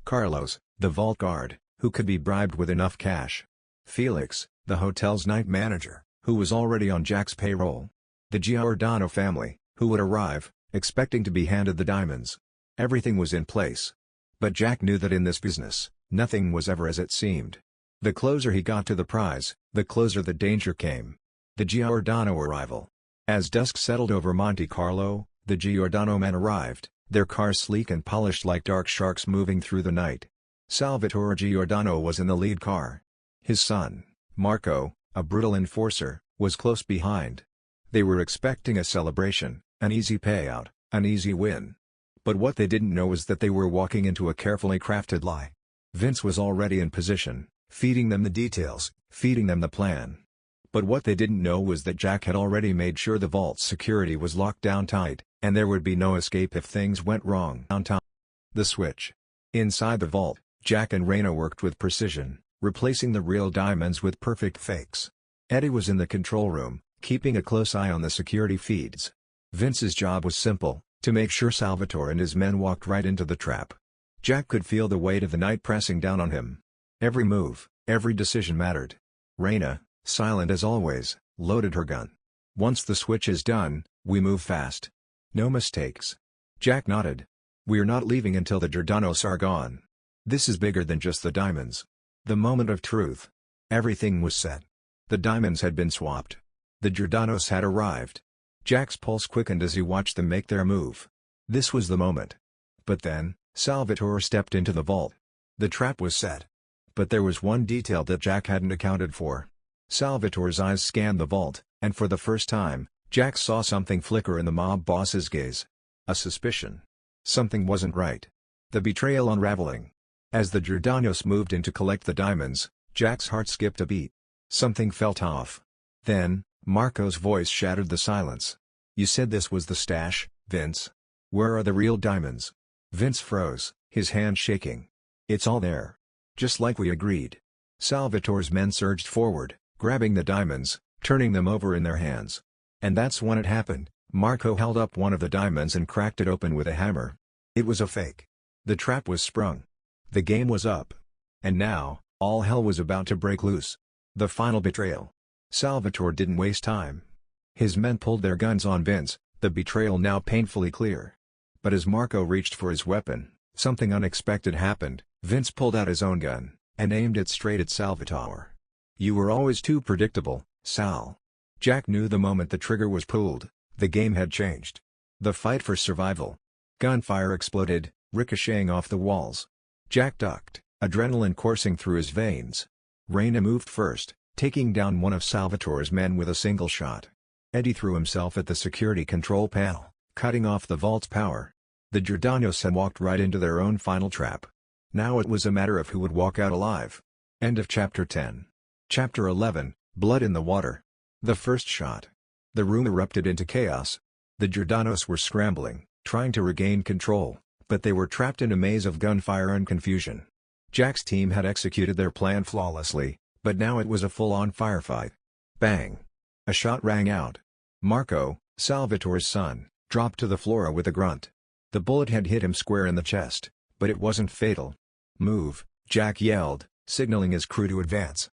Carlos, the vault guard, who could be bribed with enough cash. Felix, the hotel's night manager, who was already on Jack's payroll. The Giordano family, who would arrive, expecting to be handed the diamonds. Everything was in place. But Jack knew that in this business, nothing was ever as it seemed. The closer he got to the prize, the closer the danger came. The Giordano arrival. As dusk settled over Monte Carlo, the Giordano men arrived, their cars sleek and polished like dark sharks moving through the night. Salvatore Giordano was in the lead car. His son, Marco, a brutal enforcer, was close behind. They were expecting a celebration, an easy payout, an easy win. But what they didn't know was that they were walking into a carefully crafted lie. Vince was already in position, feeding them the details, feeding them the plan. But what they didn't know was that Jack had already made sure the vault's security was locked down tight, and there would be no escape if things went wrong. The switch. Inside the vault, Jack and Raina worked with precision, replacing the real diamonds with perfect fakes. Eddie was in the control room, keeping a close eye on the security feeds. Vince's job was simple, to make sure Salvatore and his men walked right into the trap. Jack could feel the weight of the night pressing down on him. Every move, every decision mattered. Raina, silent as always, loaded her gun. "Once the switch is done, we move fast. No mistakes." Jack nodded. "We're not leaving until the Giordano's are gone. This is bigger than just the diamonds." The moment of truth. Everything was set. The diamonds had been swapped. The Giordano's had arrived. Jack's pulse quickened as he watched them make their move. This was the moment. But then, Salvatore stepped into the vault. The trap was set. But there was one detail that Jack hadn't accounted for. Salvatore's eyes scanned the vault, and for the first time, Jack saw something flicker in the mob boss's gaze. A suspicion. Something wasn't right. The betrayal unraveling. As the Giordano's moved in to collect the diamonds, Jack's heart skipped a beat. Something felt off. Then, Marco's voice shattered the silence. "You said this was the stash, Vince. Where are the real diamonds?" Vince froze, his hand shaking. "It's all there. Just like we agreed." Salvatore's men surged forward, grabbing the diamonds, turning them over in their hands. And that's when it happened. Marco held up one of the diamonds and cracked it open with a hammer. It was a fake. The trap was sprung. The game was up. And now, all hell was about to break loose. The final betrayal. Salvatore didn't waste time. His men pulled their guns on Vince, the betrayal now painfully clear. But as Marco reached for his weapon, something unexpected happened. Vince pulled out his own gun, and aimed it straight at Salvatore. "You were always too predictable, Sal." Jack knew the moment the trigger was pulled, the game had changed. The fight for survival. Gunfire exploded, ricocheting off the walls. Jack ducked, adrenaline coursing through his veins. Raina moved first, taking down one of Salvatore's men with a single shot. Eddie threw himself at the security control panel, cutting off the vault's power. The Giordano's had walked right into their own final trap. Now it was a matter of who would walk out alive. End of Chapter 10. Chapter 11, Blood in the Water. The first shot. The room erupted into chaos. The Giordano's were scrambling, trying to regain control, but they were trapped in a maze of gunfire and confusion. Jack's team had executed their plan flawlessly, but now it was a full-on firefight. Bang! A shot rang out. Marco, Salvatore's son, dropped to the floor with a grunt. The bullet had hit him square in the chest, but it wasn't fatal. "Move," Jack yelled, signaling his crew to advance.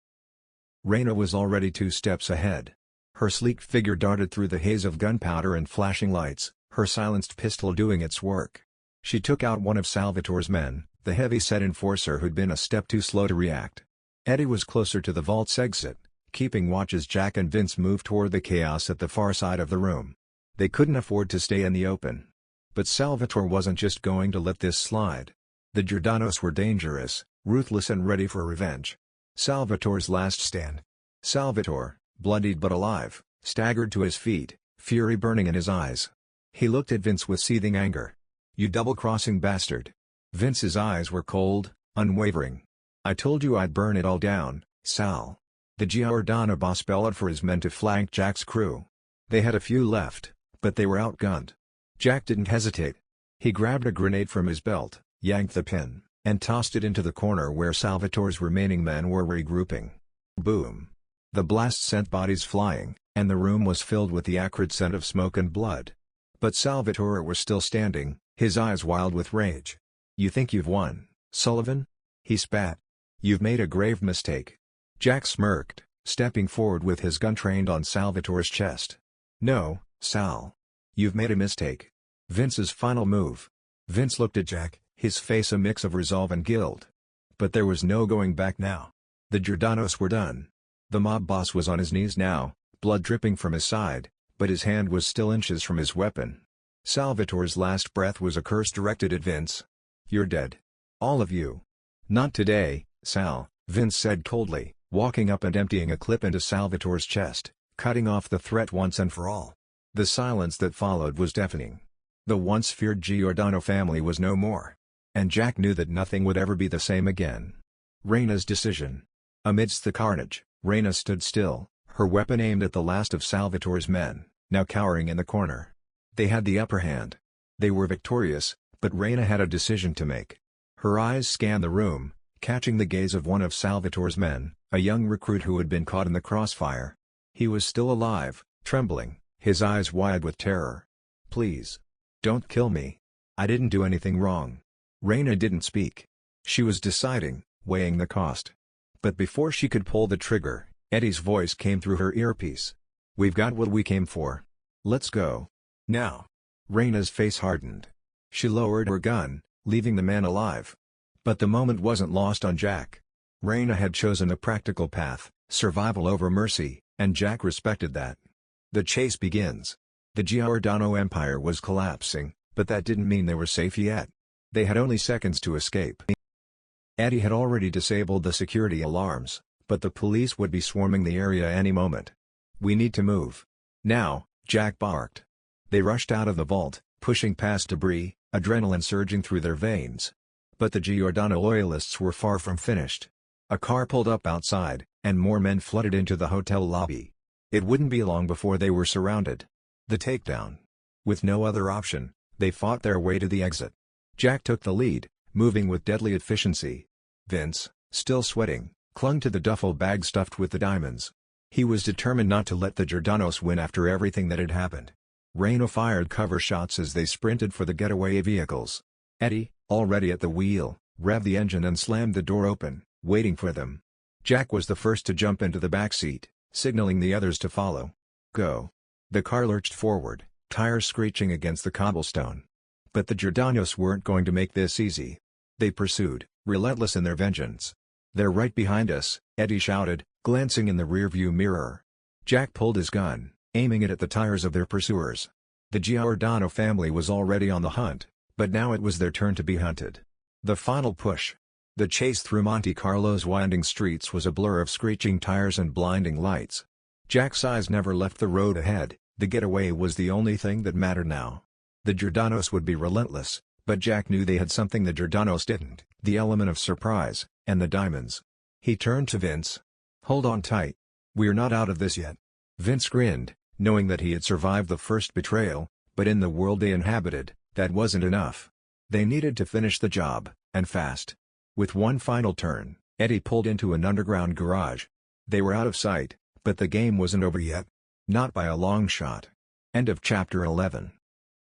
Raina was already 2 steps ahead. Her sleek figure darted through the haze of gunpowder and flashing lights, her silenced pistol doing its work. She took out one of Salvatore's men, the heavy-set enforcer who'd been a step too slow to react. Eddie was closer to the vault's exit, keeping watch as Jack and Vince moved toward the chaos at the far side of the room. They couldn't afford to stay in the open. But Salvatore wasn't just going to let this slide. The Giordano's were dangerous, ruthless and ready for revenge. Salvatore's last stand. Salvatore, bloodied but alive, staggered to his feet, fury burning in his eyes. He looked at Vince with seething anger. "You double-crossing bastard." Vince's eyes were cold, unwavering. "I told you I'd burn it all down, Sal." The Giordano boss bellowed for his men to flank Jack's crew. They had a few left, but they were outgunned. Jack didn't hesitate. He grabbed a grenade from his belt, yanked the pin, and tossed it into the corner where Salvatore's remaining men were regrouping. Boom! The blast sent bodies flying, and the room was filled with the acrid scent of smoke and blood. But Salvatore was still standing, his eyes wild with rage. "You think you've won, Sullivan?" he spat. "You've made a grave mistake." Jack smirked, stepping forward with his gun trained on Salvatore's chest. "No, Sal. You've made a mistake." Vince's final move. Vince looked at Jack, his face a mix of resolve and guilt. But there was no going back now. The Giordano's were done. The mob boss was on his knees now, blood dripping from his side, but his hand was still inches from his weapon. Salvatore's last breath was a curse directed at Vince. "You're dead. All of you." "Not today, Sal," Vince said coldly. walking up and emptying a clip into Salvatore's chest, cutting off the threat once and for all. The silence that followed was deafening. The once feared Giordano family was no more. And Jack knew that nothing would ever be the same again. Reina's decision. Amidst the carnage, Reina stood still, her weapon aimed at the last of Salvatore's men, now cowering in the corner. They had the upper hand. They were victorious, but Reina had a decision to make. Her eyes scanned the room, catching the gaze of one of Salvatore's men, a young recruit who had been caught in the crossfire. He was still alive, trembling, his eyes wide with terror. "Please. Don't kill me. I didn't do anything wrong." Reina didn't speak. She was deciding, weighing the cost. But before she could pull the trigger, Eddie's voice came through her earpiece. "We've got what we came for. Let's go. Now." Reina's face hardened. She lowered her gun, leaving the man alive. But the moment wasn't lost on Jack. Reina had chosen a practical path, survival over mercy, and Jack respected that. The chase begins. The Giordano Empire was collapsing, but that didn't mean they were safe yet. They had only seconds to escape. Eddie had already disabled the security alarms, but the police would be swarming the area any moment. "We need to move. Now," Jack barked. They rushed out of the vault, pushing past debris, adrenaline surging through their veins. But the Giordano loyalists were far from finished. A car pulled up outside, and more men flooded into the hotel lobby. It wouldn't be long before they were surrounded. The takedown. With no other option, they fought their way to the exit. Jack took the lead, moving with deadly efficiency. Vince, still sweating, clung to the duffel bag stuffed with the diamonds. He was determined not to let the Giordanos win after everything that had happened. Reina fired cover shots as they sprinted for the getaway vehicles. Eddie, already at the wheel, revved the engine and slammed the door open, waiting for them. Jack was the first to jump into the back seat, signaling the others to follow. "Go." The car lurched forward, tires screeching against the cobblestone. But the Giordanos weren't going to make this easy. They pursued, relentless in their vengeance. "They're right behind us," Eddie shouted, glancing in the rearview mirror. Jack pulled his gun, aiming it at the tires of their pursuers. The Giordano family was already on the hunt, but now it was their turn to be hunted. The final push. The chase through Monte Carlo's winding streets was a blur of screeching tires and blinding lights. Jack's eyes never left the road ahead. The getaway was the only thing that mattered now. The Giordanos would be relentless, but Jack knew they had something the Giordanos didn't, the element of surprise, and the diamonds. He turned to Vince. "Hold on tight. We're not out of this yet." Vince grinned, knowing that he had survived the first betrayal, but in the world they inhabited, that wasn't enough. They needed to finish the job, and fast. With one final turn, Eddie pulled into an underground garage. They were out of sight, but the game wasn't over yet. Not by a long shot. End of Chapter 11.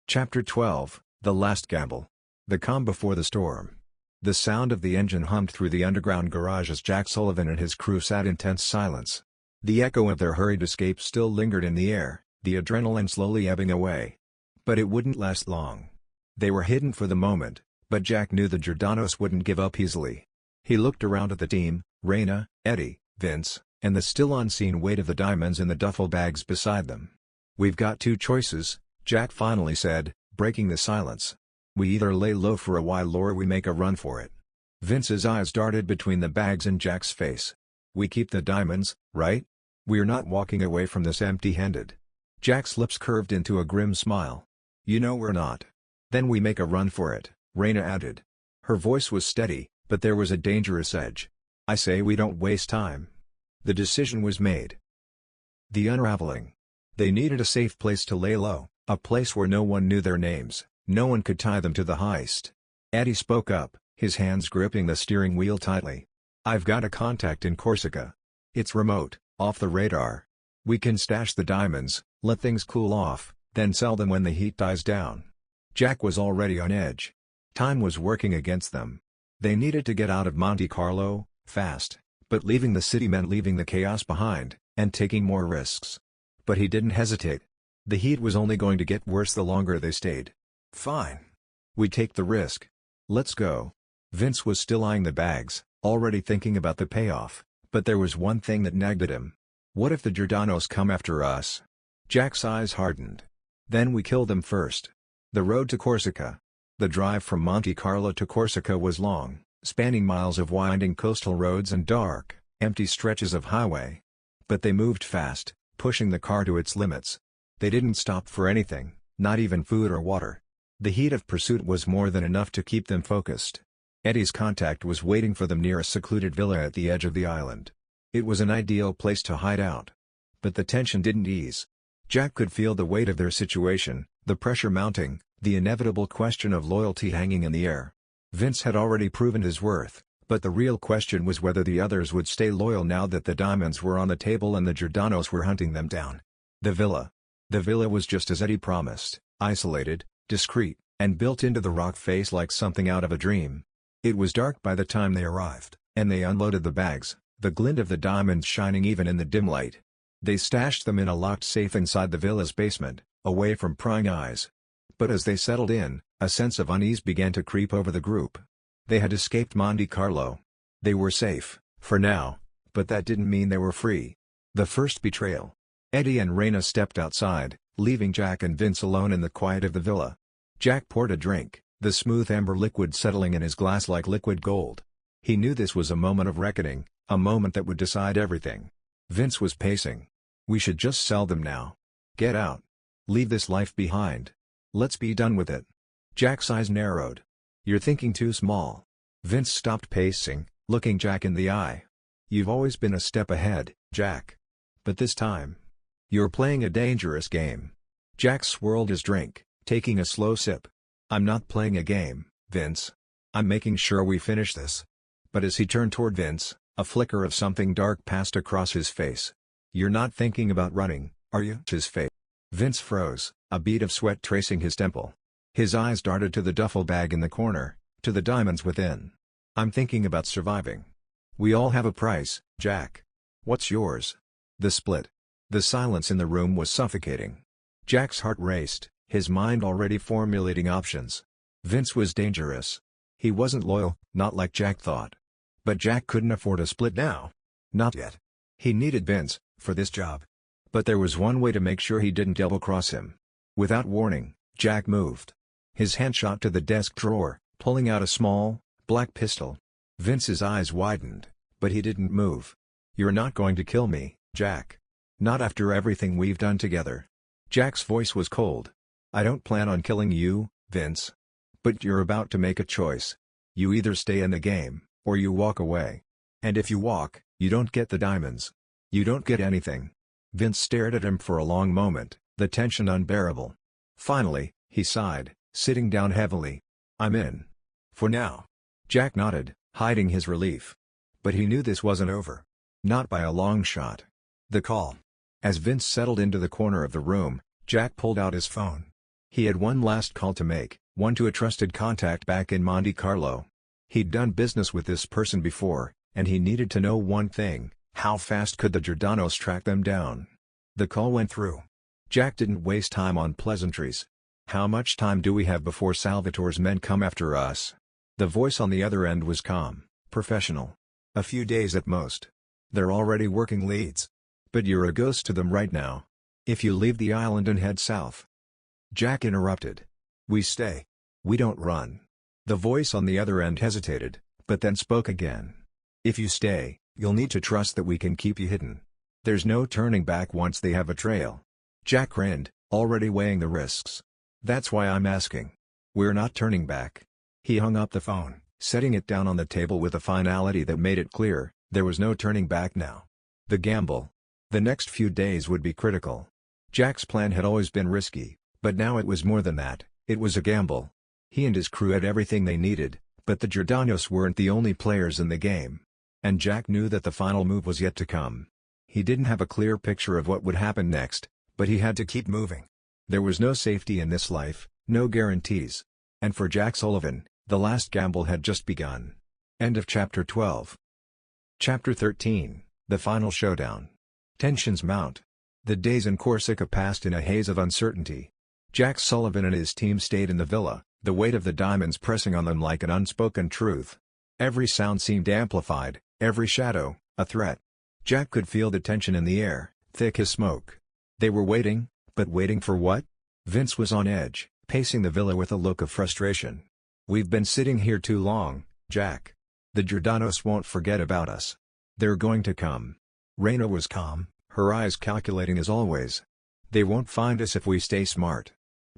Chapter 12, The Last Gamble. The calm before the storm. The sound of the engine hummed through the underground garage as Jack Sullivan and his crew sat in tense silence. The echo of their hurried escape still lingered in the air, the adrenaline slowly ebbing away. But it wouldn't last long. They were hidden for the moment, but Jack knew the Giordanos wouldn't give up easily. He looked around at the team, Reina, Eddie, Vince, and the still unseen weight of the diamonds in the duffel bags beside them. "We've got two choices," Jack finally said, breaking the silence. "We either lay low for a while or we make a run for it." Vince's eyes darted between the bags and Jack's face. "We keep the diamonds, right? We're not walking away from this empty-handed." Jack's lips curved into a grim smile. "You know we're not." "Then we make a run for it," Reina added. Her voice was steady, but there was a dangerous edge. "I say we don't waste time." The decision was made. The unraveling. They needed a safe place to lay low, a place where no one knew their names, no one could tie them to the heist. Eddie spoke up, his hands gripping the steering wheel tightly. "I've got a contact in Corsica. It's remote, off the radar. We can stash the diamonds, let things cool off, then sell them when the heat dies down." Jack was already on edge. Time was working against them. They needed to get out of Monte Carlo, fast, but leaving the city meant leaving the chaos behind, and taking more risks. But he didn't hesitate. The heat was only going to get worse the longer they stayed. "Fine. We take the risk. Let's go." Vince was still eyeing the bags, already thinking about the payoff, but there was one thing that nagged at him. What if the Giordanos come after us? Jack's eyes hardened. Then we kill them first. The road to Corsica. The drive from Monte Carlo to Corsica was long, spanning miles of winding coastal roads and dark, empty stretches of highway. But they moved fast, pushing the car to its limits. They didn't stop for anything, not even food or water. The heat of pursuit was more than enough to keep them focused. Eddie's contact was waiting for them near a secluded villa at the edge of the island. It was an ideal place to hide out. But the tension didn't ease. Jack could feel the weight of their situation, the pressure mounting, the inevitable question of loyalty hanging in the air. Vince had already proven his worth, but the real question was whether the others would stay loyal now that the diamonds were on the table and the Giordanos were hunting them down. The villa. The villa was just as Eddie promised, isolated, discreet, and built into the rock face like something out of a dream. It was dark by the time they arrived, and they unloaded the bags, the glint of the diamonds shining even in the dim light. They stashed them in a locked safe inside the villa's basement, away from prying eyes. But as they settled in, a sense of unease began to creep over the group. They had escaped Monte Carlo. They were safe, for now, but that didn't mean they were free. The first betrayal. Eddie and Reyna stepped outside, leaving Jack and Vince alone in the quiet of the villa. Jack poured a drink, the smooth amber liquid settling in his glass like liquid gold. He knew this was a moment of reckoning, a moment that would decide everything. Vince was pacing. We should just sell them now. Get out. Leave this life behind. Let's be done with it. Jack's eyes narrowed. You're thinking too small. Vince stopped pacing, looking Jack in the eye. You've always been a step ahead, Jack. But this time, you're playing a dangerous game. Jack swirled his drink, taking a slow sip. I'm not playing a game, Vince. I'm making sure we finish this. But as he turned toward Vince, a flicker of something dark passed across his face. You're not thinking about running, are you? His face. Vince froze, a bead of sweat tracing his temple. His eyes darted to the duffel bag in the corner, to the diamonds within. I'm thinking about surviving. We all have a price, Jack. What's yours? The split. The silence in the room was suffocating. Jack's heart raced, his mind already formulating options. Vince was dangerous. He wasn't loyal, not like Jack thought. But Jack couldn't afford a split now. Not yet. He needed Vince, for this job. But there was one way to make sure he didn't double-cross him. Without warning, Jack moved. His hand shot to the desk drawer, pulling out a small, black pistol. Vince's eyes widened, but he didn't move. You're not going to kill me, Jack. Not after everything we've done together. Jack's voice was cold. I don't plan on killing you, Vince. But you're about to make a choice. You either stay in the game, or you walk away. And if you walk, you don't get the diamonds. You don't get anything. Vince stared at him for a long moment, the tension unbearable. Finally, he sighed, sitting down heavily. I'm in. For now. Jack nodded, hiding his relief. But he knew this wasn't over. Not by a long shot. The call. As Vince settled into the corner of the room, Jack pulled out his phone. He had one last call to make, one to a trusted contact back in Monte Carlo. He'd done business with this person before, and he needed to know one thing: how fast could the Giordanos track them down? The call went through. Jack didn't waste time on pleasantries. How much time do we have before Salvatore's men come after us? The voice on the other end was calm, professional. A few days at most. They're already working leads. But you're a ghost to them right now. If you leave the island and head south. Jack interrupted. We stay. We don't run. The voice on the other end hesitated, but then spoke again. If you stay, you'll need to trust that we can keep you hidden. There's no turning back once they have a trail. Jack grinned, already weighing the risks. That's why I'm asking. We're not turning back. He hung up the phone, setting it down on the table with a finality that made it clear, there was no turning back now. The gamble. The next few days would be critical. Jack's plan had always been risky, but now it was more than that, it was a gamble. He and his crew had everything they needed, but the Giordanos weren't the only players in the game. And Jack knew that the final move was yet to come. He didn't have a clear picture of what would happen next, but he had to keep moving. There was no safety in this life, no guarantees. And for Jack Sullivan, the last gamble had just begun. End of Chapter 12. Chapter 13, The Final Showdown. Tensions mount. The days in Corsica passed in a haze of uncertainty. Jack Sullivan and his team stayed in the villa, the weight of the diamonds pressing on them like an unspoken truth. Every sound seemed amplified, every shadow, a threat. Jack could feel the tension in the air, thick as smoke. They were waiting, but waiting for what? Vince was on edge, pacing the villa with a look of frustration. We've been sitting here too long, Jack. The Giordanos won't forget about us. They're going to come. Reyna was calm, her eyes calculating as always. They won't find us if we stay smart.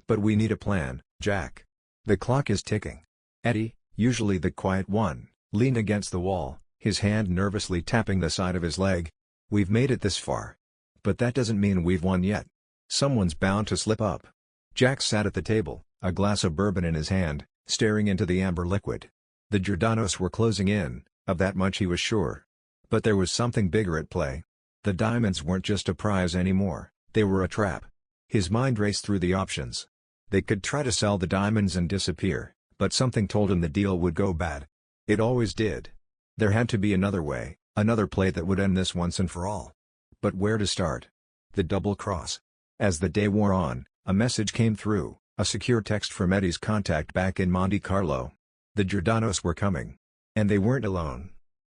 But we need a plan, Jack. The clock is ticking. Eddie, usually the quiet one, leaned against the wall, his hand nervously tapping the side of his leg. We've made it this far. But that doesn't mean we've won yet. Someone's bound to slip up. Jack sat at the table, a glass of bourbon in his hand, staring into the amber liquid. The Giordanos were closing in, of that much he was sure. But there was something bigger at play. The diamonds weren't just a prize anymore, they were a trap. His mind raced through the options. They could try to sell the diamonds and disappear, but something told him the deal would go bad. It always did. There had to be another way, another play that would end this once and for all. But where to start? The double cross. As the day wore on, a message came through, a secure text from Eddie's contact back in Monte Carlo. The Giordanos were coming. And they weren't alone.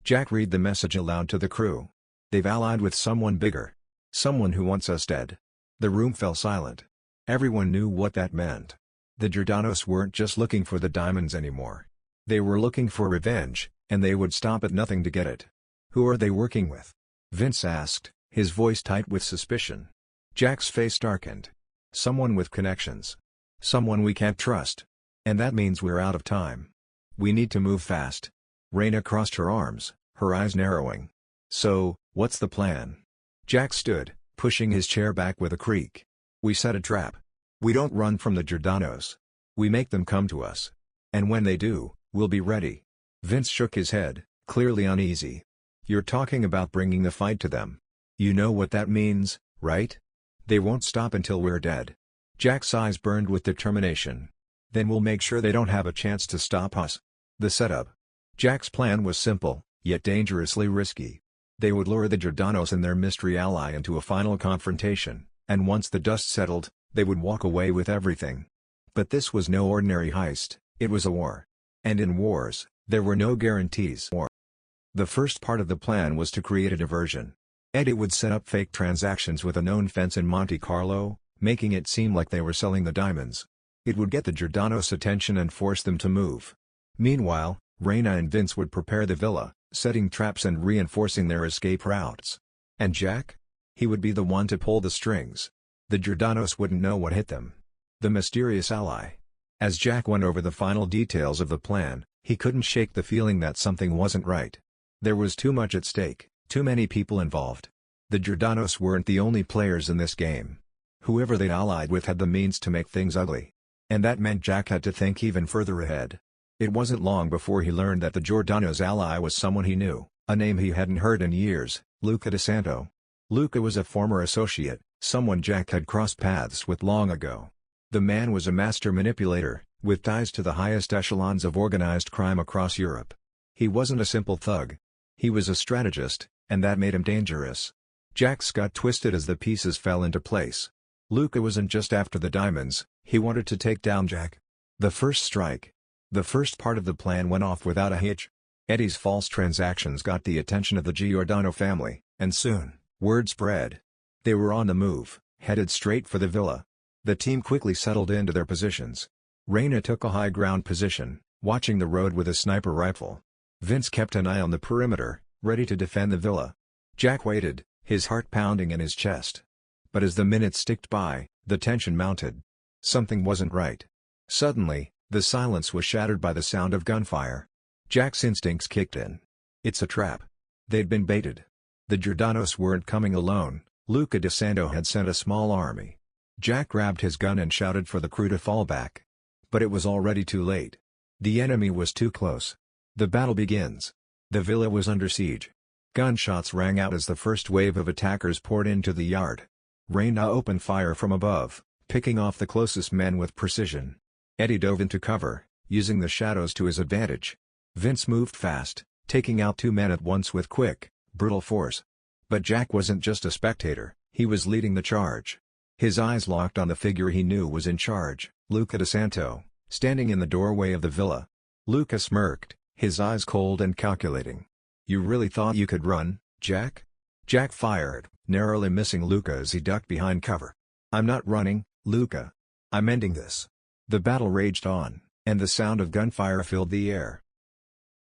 Jack read the message aloud to the crew. They've allied with someone bigger. Someone who wants us dead. The room fell silent. Everyone knew what that meant. The Giordanos weren't just looking for the diamonds anymore. They were looking for revenge, and they would stop at nothing to get it. Who are they working with? Vince asked, his voice tight with suspicion. Jack's face darkened. Someone with connections. Someone we can't trust. And that means we're out of time. We need to move fast. Reyna crossed her arms, her eyes narrowing. So, what's the plan? Jack stood, pushing his chair back with a creak. We set a trap. We don't run from the Giordanos. We make them come to us. And when they do, we'll be ready. Vince shook his head, clearly uneasy. You're talking about bringing the fight to them. You know what that means, right? They won't stop until we're dead. Jack's eyes burned with determination. Then we'll make sure they don't have a chance to stop us. The setup. Jack's plan was simple, yet dangerously risky. They would lure the Giordanos and their mystery ally into a final confrontation, and once the dust settled, they would walk away with everything. But this was no ordinary heist, it was a war. And in wars, there were no guarantees. The first part of the plan was to create a diversion. Eddie would set up fake transactions with a known fence in Monte Carlo, making it seem like they were selling the diamonds. It would get the Giordanos' attention and force them to move. Meanwhile, Reyna and Vince would prepare the villa, setting traps and reinforcing their escape routes. And Jack? He would be the one to pull the strings. The Giordanos wouldn't know what hit them. The mysterious ally. As Jack went over the final details of the plan, he couldn't shake the feeling that something wasn't right. There was too much at stake, too many people involved. The Giordanos weren't the only players in this game. Whoever they'd allied with had the means to make things ugly. And that meant Jack had to think even further ahead. It wasn't long before he learned that the Giordanos' ally was someone he knew, a name he hadn't heard in years, Luca DeSanto. Luca was a former associate, someone Jack had crossed paths with long ago. The man was a master manipulator, with ties to the highest echelons of organized crime across Europe. He wasn't a simple thug. He was a strategist, and that made him dangerous. Jack's gut twisted as the pieces fell into place. Luca wasn't just after the diamonds, he wanted to take down Jack. The first strike. The first part of the plan went off without a hitch. Eddie's false transactions got the attention of the Giordano family, and soon, word spread. They were on the move, headed straight for the villa. The team quickly settled into their positions. Reyna took a high ground position, watching the road with a sniper rifle. Vince kept an eye on the perimeter, ready to defend the villa. Jack waited, his heart pounding in his chest. But as the minutes ticked by, the tension mounted. Something wasn't right. Suddenly, the silence was shattered by the sound of gunfire. Jack's instincts kicked in. It's a trap. They'd been baited. The Giordanos weren't coming alone, Luca DeSanto had sent a small army. Jack grabbed his gun and shouted for the crew to fall back. But it was already too late. The enemy was too close. The battle begins. The villa was under siege. Gunshots rang out as the first wave of attackers poured into the yard. Reyna opened fire from above, picking off the closest men with precision. Eddie dove into cover, using the shadows to his advantage. Vince moved fast, taking out 2 men at once with quick, brutal force. But Jack wasn't just a spectator, he was leading the charge. His eyes locked on the figure he knew was in charge, Luca DeSanto, standing in the doorway of the villa. Luca smirked, his eyes cold and calculating. You really thought you could run, Jack? Jack fired, narrowly missing Luca as he ducked behind cover. I'm not running, Luca. I'm ending this. The battle raged on, and the sound of gunfire filled the air.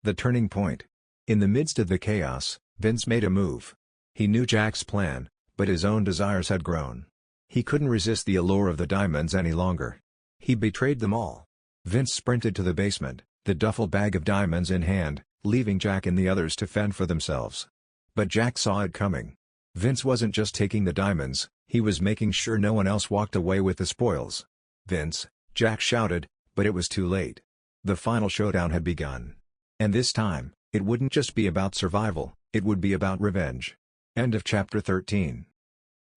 The turning point. In the midst of the chaos, Vince made a move. He knew Jack's plan, but his own desires had grown. He couldn't resist the allure of the diamonds any longer. He betrayed them all. Vince sprinted to the basement, the duffel bag of diamonds in hand, leaving Jack and the others to fend for themselves. But Jack saw it coming. Vince wasn't just taking the diamonds, he was making sure no one else walked away with the spoils. "Vince," Jack shouted, but it was too late. The final showdown had begun. And this time, it wouldn't just be about survival, it would be about revenge. End of Chapter 13.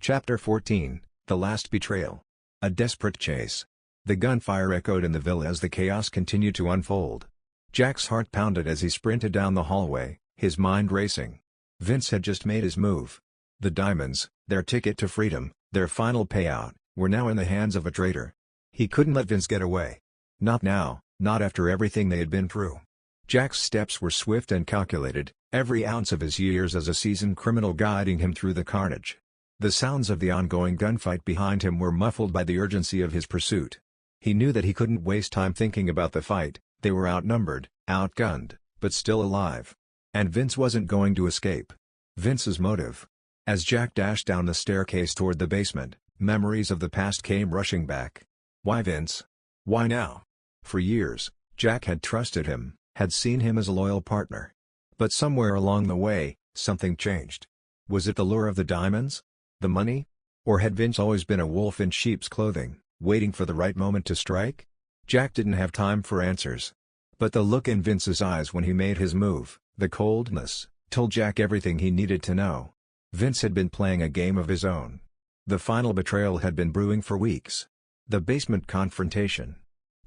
Chapter 14, The Last Betrayal. A desperate chase. The gunfire echoed in the villa as the chaos continued to unfold. Jack's heart pounded as he sprinted down the hallway, his mind racing. Vince had just made his move. The diamonds, their ticket to freedom, their final payout, were now in the hands of a traitor. He couldn't let Vince get away. Not now, not after everything they had been through. Jack's steps were swift and calculated, every ounce of his years as a seasoned criminal guiding him through the carnage. The sounds of the ongoing gunfight behind him were muffled by the urgency of his pursuit. He knew that he couldn't waste time thinking about the fight. They were outnumbered, outgunned, but still alive. And Vince wasn't going to escape. Vince's motive. As Jack dashed down the staircase toward the basement, memories of the past came rushing back. Why Vince? Why now? For years, Jack had trusted him, had seen him as a loyal partner. But somewhere along the way, something changed. Was it the lure of the diamonds? The money? Or had Vince always been a wolf in sheep's clothing, waiting for the right moment to strike? Jack didn't have time for answers. But the look in Vince's eyes when he made his move, the coldness, told Jack everything he needed to know. Vince had been playing a game of his own. The final betrayal had been brewing for weeks. The basement confrontation.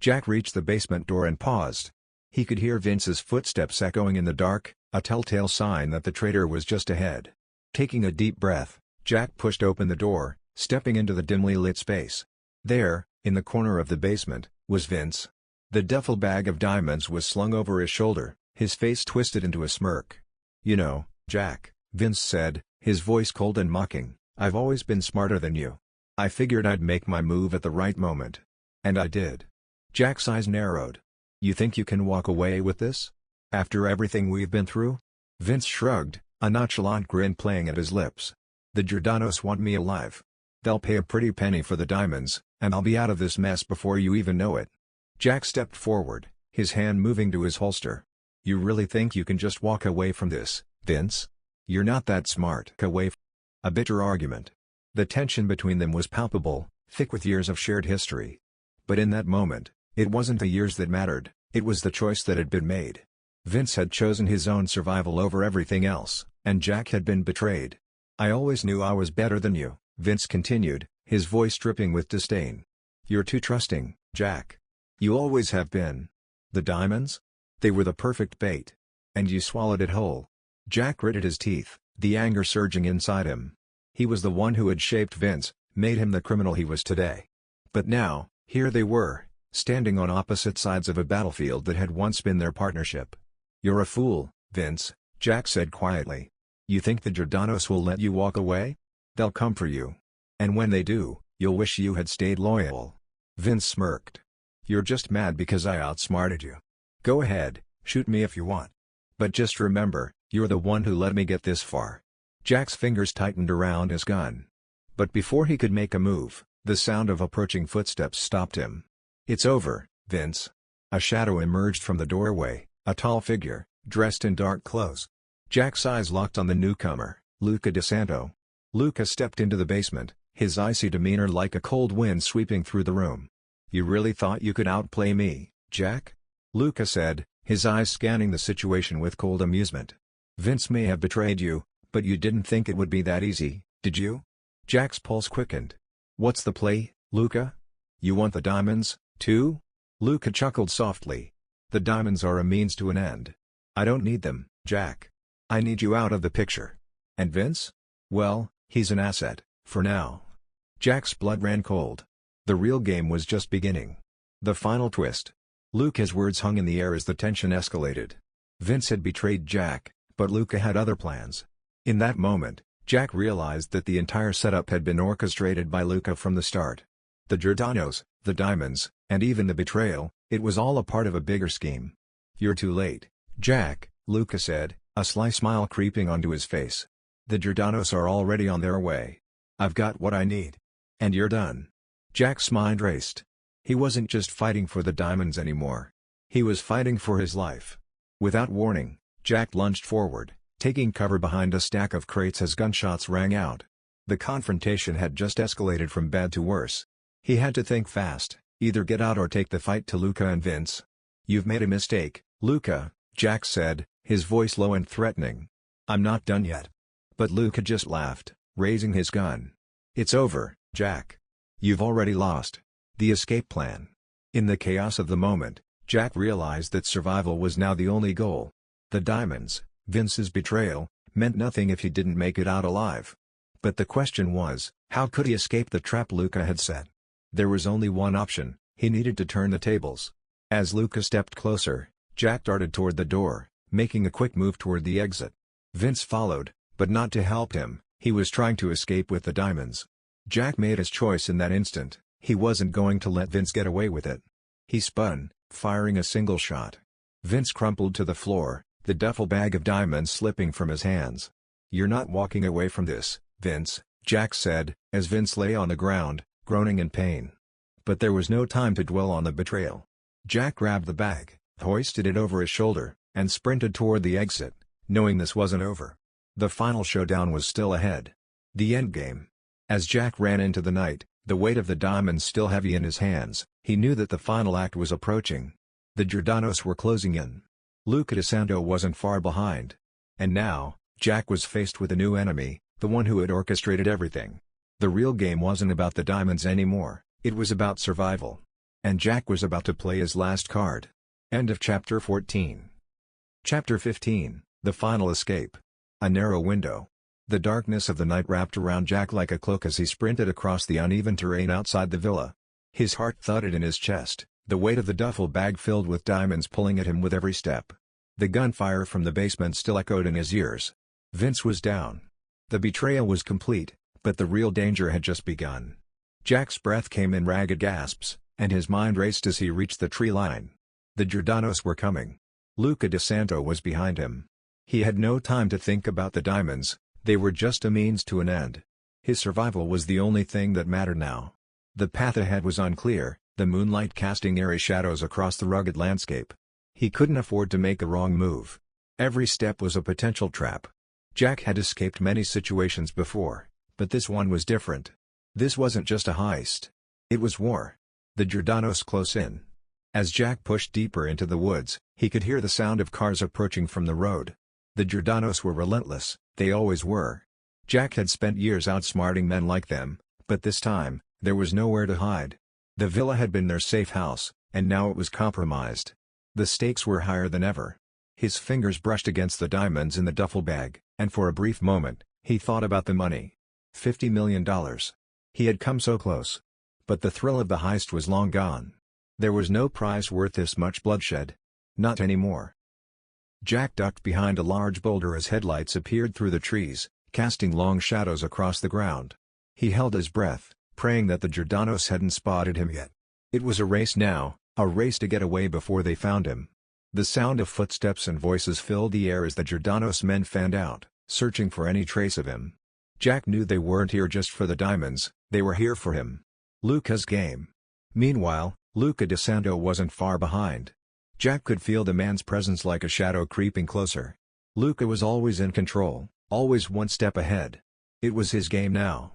Jack reached the basement door and paused. He could hear Vince's footsteps echoing in the dark, a telltale sign that the traitor was just ahead. Taking a deep breath, Jack pushed open the door, stepping into the dimly lit space. There, in the corner of the basement, was Vince. The duffel bag of diamonds was slung over his shoulder, his face twisted into a smirk. "You know, Jack," Vince said, his voice cold and mocking, "I've always been smarter than you. I figured I'd make my move at the right moment. And I did." Jack's eyes narrowed. "You think you can walk away with this? After everything we've been through?" Vince shrugged, a nonchalant grin playing at his lips. "The Giordano's want me alive. They'll pay a pretty penny for the diamonds, and I'll be out of this mess before you even know it." Jack stepped forward, his hand moving to his holster. "You really think you can just walk away from this, Vince? You're not that smart." A bitter argument. The tension between them was palpable, thick with years of shared history. But in that moment, it wasn't the years that mattered, it was the choice that had been made. Vince had chosen his own survival over everything else, and Jack had been betrayed. "I always knew I was better than you," Vince continued, his voice dripping with disdain. "You're too trusting, Jack. You always have been. The diamonds? They were the perfect bait. And you swallowed it whole." Jack gritted his teeth, the anger surging inside him. He was the one who had shaped Vince, made him the criminal he was today. But now, here they were, standing on opposite sides of a battlefield that had once been their partnership. "You're a fool, Vince," Jack said quietly. "You think the Giordanos will let you walk away? They'll come for you. And when they do, you'll wish you had stayed loyal." Vince smirked. "You're just mad because I outsmarted you. Go ahead, shoot me if you want. But just remember, you're the one who let me get this far." Jack's fingers tightened around his gun. But before he could make a move, the sound of approaching footsteps stopped him. "It's over, Vince." A shadow emerged from the doorway, a tall figure, dressed in dark clothes. Jack's eyes locked on the newcomer, Luca DeSanto. Luca stepped into the basement, his icy demeanor like a cold wind sweeping through the room. "You really thought you could outplay me, Jack?" Luca said, his eyes scanning the situation with cold amusement. "Vince may have betrayed you, but you didn't think it would be that easy, did you?" Jack's pulse quickened. "What's the play, Luca? You want the diamonds, too?" Luca chuckled softly. "The diamonds are a means to an end. I don't need them, Jack. I need you out of the picture. And Vince? Well, he's an asset, for now." Jack's blood ran cold. The real game was just beginning. The final twist. Luca's words hung in the air as the tension escalated. Vince had betrayed Jack, but Luca had other plans. In that moment, Jack realized that the entire setup had been orchestrated by Luca from the start. The Giordanos, the diamonds, and even the betrayal, it was all a part of a bigger scheme. "You're too late, Jack," Luca said, a sly smile creeping onto his face. "The Giordano's are already on their way. I've got what I need. And you're done." Jack's mind raced. He wasn't just fighting for the diamonds anymore. He was fighting for his life. Without warning, Jack lunged forward, taking cover behind a stack of crates as gunshots rang out. The confrontation had just escalated from bad to worse. He had to think fast, either get out or take the fight to Luca and Vince. "You've made a mistake, Luca," Jack said, his voice low and threatening. "I'm not done yet." But Luca just laughed, raising his gun. "It's over, Jack. You've already lost." The escape plan. In the chaos of the moment, Jack realized that survival was now the only goal. The diamonds, Vince's betrayal, meant nothing if he didn't make it out alive. But the question was, how could he escape the trap Luca had set? There was only one option: he needed to turn the tables. As Luca stepped closer, Jack darted toward the door, making a quick move toward the exit. Vince followed, but not to help him. He was trying to escape with the diamonds. Jack made his choice in that instant. He wasn't going to let Vince get away with it. He spun, firing a single shot. Vince crumpled to the floor, the duffel bag of diamonds slipping from his hands. "You're not walking away from this, Vince," Jack said, as Vince lay on the ground, groaning in pain. But there was no time to dwell on the betrayal. Jack grabbed the bag, hoisted it over his shoulder, and sprinted toward the exit, knowing this wasn't over. The final showdown was still ahead. The endgame. As Jack ran into the night, the weight of the diamonds still heavy in his hands, he knew that the final act was approaching. The Giordano's were closing in. Luca DeSanto wasn't far behind. And now, Jack was faced with a new enemy, the one who had orchestrated everything. The real game wasn't about the diamonds anymore, it was about survival. And Jack was about to play his last card. End of Chapter 14. Chapter 15, The Final Escape. A narrow window. The darkness of the night wrapped around Jack like a cloak as he sprinted across the uneven terrain outside the villa. His heart thudded in his chest, the weight of the duffel bag filled with diamonds pulling at him with every step. The gunfire from the basement still echoed in his ears. Vince was down. The betrayal was complete, but the real danger had just begun. Jack's breath came in ragged gasps, and his mind raced as he reached the tree line. The Giordano's were coming. Luca DeSanto was behind him. He had no time to think about the diamonds. They were just a means to an end. His survival was the only thing that mattered now. The path ahead was unclear, the moonlight casting eerie shadows across the rugged landscape. He couldn't afford to make a wrong move. Every step was a potential trap. Jack had escaped many situations before, but this one was different. This wasn't just a heist. It was war. The Giordano's close in. As Jack pushed deeper into the woods, he could hear the sound of cars approaching from the road. The Giordano's were relentless, they always were. Jack had spent years outsmarting men like them, but this time, there was nowhere to hide. The villa had been their safe house, and now it was compromised. The stakes were higher than ever. His fingers brushed against the diamonds in the duffel bag, and for a brief moment, he thought about the money. $50 million. He had come so close. But the thrill of the heist was long gone. There was no prize worth this much bloodshed. Not anymore. Jack ducked behind a large boulder as headlights appeared through the trees, casting long shadows across the ground. He held his breath, praying that the Giordano's hadn't spotted him yet. It was a race now, a race to get away before they found him. The sound of footsteps and voices filled the air as the Giordano's men fanned out, searching for any trace of him. Jack knew they weren't here just for the diamonds, they were here for him. Luca's game. Meanwhile, Luca DeSanto wasn't far behind. Jack could feel the man's presence like a shadow creeping closer. Luca was always in control, always one step ahead. It was his game now.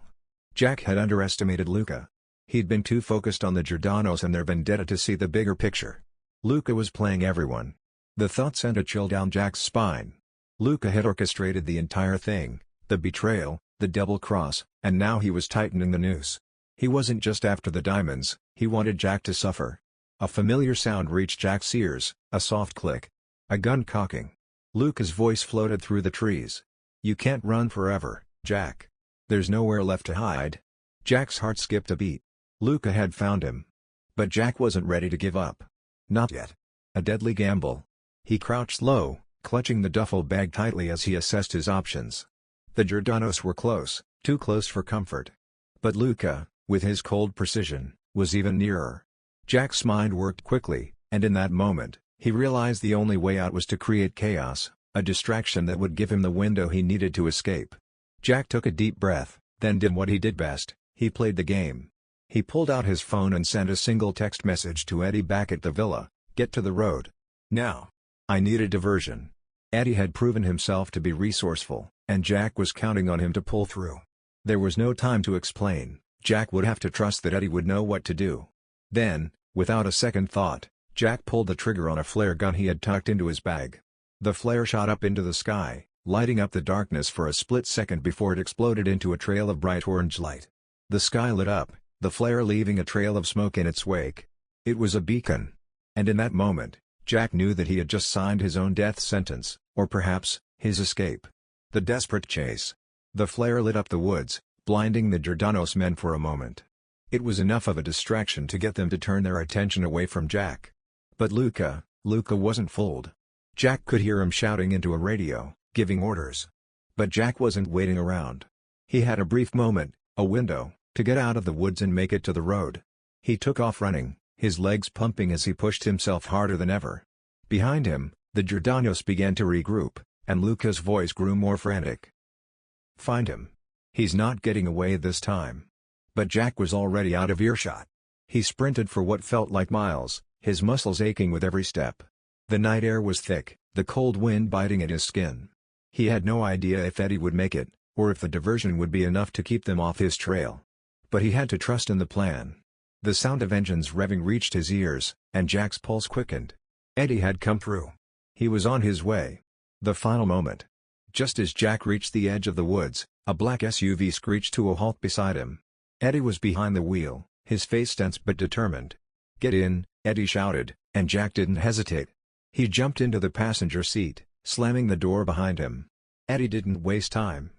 Jack had underestimated Luca. He'd been too focused on the Giordano's and their vendetta to see the bigger picture. Luca was playing everyone. The thought sent a chill down Jack's spine. Luca had orchestrated the entire thing, the betrayal, the double cross, and now he was tightening the noose. He wasn't just after the diamonds, he wanted Jack to suffer. A familiar sound reached Jack's ears, a soft click. A gun cocking. Luca's voice floated through the trees. "You can't run forever, Jack. There's nowhere left to hide." Jack's heart skipped a beat. Luca had found him. But Jack wasn't ready to give up. Not yet. A deadly gamble. He crouched low, clutching the duffel bag tightly as he assessed his options. The Giordano's were close, too close for comfort. But Luca, with his cold precision, was even nearer. Jack's mind worked quickly, and in that moment, he realized the only way out was to create chaos, A distraction that would give him the window he needed to escape. Jack took a deep breath, then did what he did best, he played the game. He pulled out his phone and sent a single text message to Eddie back at the villa: "Get to the road. Now. I need a diversion." Eddie had proven himself to be resourceful, and Jack was counting on him to pull through. There was no time to explain, Jack would have to trust that Eddie would know what to do. Then, without a second thought, Jack pulled the trigger on a flare gun he had tucked into his bag. The flare shot up into the sky, lighting up the darkness for a split second before it exploded into a trail of bright orange light. The sky lit up, the flare leaving a trail of smoke in its wake. It was a beacon. And in that moment, Jack knew that he had just signed his own death sentence, or perhaps, his escape. The desperate chase. The flare lit up the woods, blinding the Giordano's men for a moment. It was enough of a distraction to get them to turn their attention away from Jack. But Luca wasn't fooled. Jack could hear him shouting into a radio, giving orders. But Jack wasn't waiting around. He had a brief moment, a window, to get out of the woods and make it to the road. He took off running, his legs pumping as he pushed himself harder than ever. Behind him, the Giordano's began to regroup, and Luca's voice grew more frantic. "Find him. He's not getting away this time." But Jack was already out of earshot. He sprinted for what felt like miles, his muscles aching with every step. The night air was thick, the cold wind biting at his skin. He had no idea if Eddie would make it, or if the diversion would be enough to keep them off his trail. But he had to trust in the plan. The sound of engines revving reached his ears, and Jack's pulse quickened. Eddie had come through. He was on his way. The final moment. Just as Jack reached the edge of the woods, a black SUV screeched to a halt beside him. Eddie was behind the wheel, his face tense but determined. "Get in," Eddie shouted, and Jack didn't hesitate. He jumped into the passenger seat, slamming the door behind him. Eddie didn't waste time.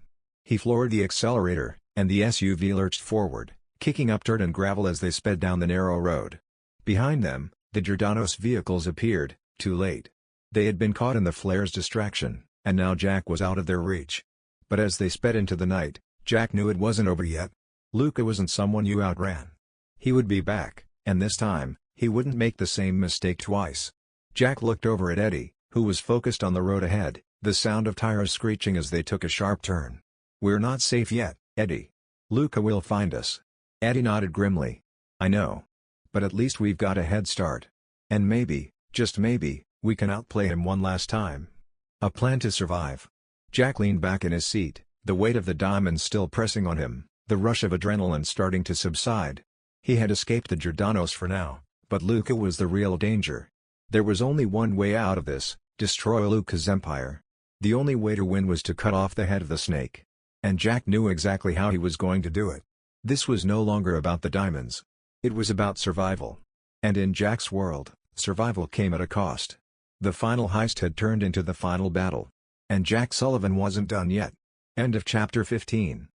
He floored the accelerator, and the SUV lurched forward, kicking up dirt and gravel as they sped down the narrow road. Behind them, the Giordano's vehicles appeared, too late. They had been caught in the flare's distraction, and now Jack was out of their reach. But as they sped into the night, Jack knew it wasn't over yet. Luca wasn't someone you outran. He would be back, and this time, he wouldn't make the same mistake twice. Jack looked over at Eddie, who was focused on the road ahead, the sound of tires screeching as they took a sharp turn. "We're not safe yet, Eddie. Luca will find us." Eddie nodded grimly. "I know. But at least we've got a head start. And maybe, just maybe, we can outplay him one last time." A plan to survive. Jack leaned back in his seat, the weight of the diamonds still pressing on him, the rush of adrenaline starting to subside. He had escaped the Giordano's for now, but Luca was the real danger. There was only one way out of this: destroy Luca's empire. The only way to win was to cut off the head of the snake. And Jack knew exactly how he was going to do it. This was no longer about the diamonds. It was about survival. And in Jack's world, survival came at a cost. The final heist had turned into the final battle. And Jack Sullivan wasn't done yet. End of Chapter 15.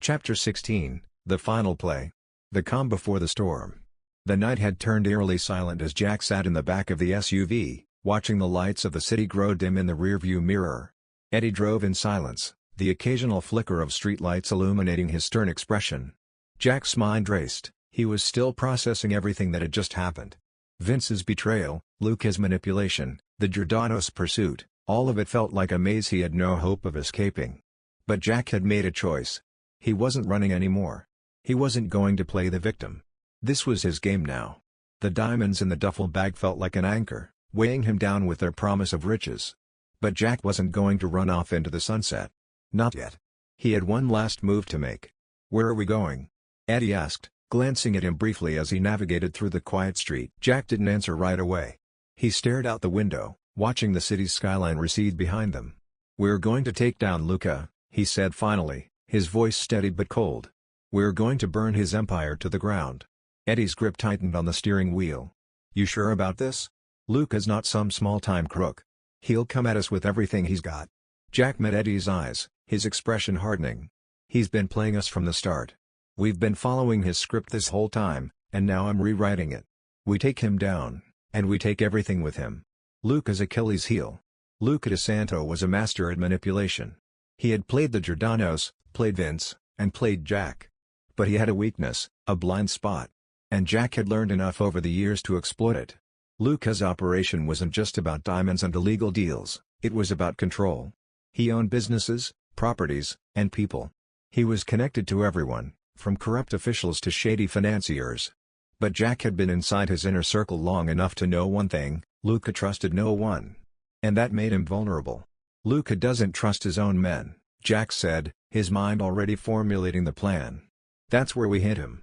Chapter 16, The Final Play. The calm before the storm. The night had turned eerily silent as Jack sat in the back of the SUV, watching the lights of the city grow dim in the rearview mirror. Eddie drove in silence, the occasional flicker of streetlights illuminating his stern expression. Jack's mind raced, he was still processing everything that had just happened. Vince's betrayal, Luca's manipulation, the Giordano's pursuit, all of it felt like a maze he had no hope of escaping. But Jack had made a choice. He wasn't running anymore. He wasn't going to play the victim. This was his game now. The diamonds in the duffel bag felt like an anchor, weighing him down with their promise of riches. But Jack wasn't going to run off into the sunset. Not yet. He had one last move to make. "Where are we going?" Eddie asked, glancing at him briefly as he navigated through the quiet street. Jack didn't answer right away. He stared out the window, watching the city's skyline recede behind them. "We're going to take down Luca," he said finally, his voice steady but cold. "We're going to burn his empire to the ground." Eddie's grip tightened on the steering wheel. "You sure about this? Luca's not some small-time crook. He'll come at us with everything he's got." Jack met Eddie's eyes, his expression hardening. "He's been playing us from the start. We've been following his script this whole time, and now I'm rewriting it. We take him down, and we take everything with him." Luca's Achilles heel. Luca DeSanto was a master at manipulation. He had played the Giordano's, played Vince, and played Jack. But he had a weakness, a blind spot. And Jack had learned enough over the years to exploit it. Luca's operation wasn't just about diamonds and illegal deals. It was about control. He owned businesses, properties, and people. He was connected to everyone, from corrupt officials to shady financiers. But Jack had been inside his inner circle long enough to know one thing: Luca trusted no one. And that made him vulnerable. "Luca doesn't trust his own men," Jack said, his mind already formulating the plan. "That's where we hit him.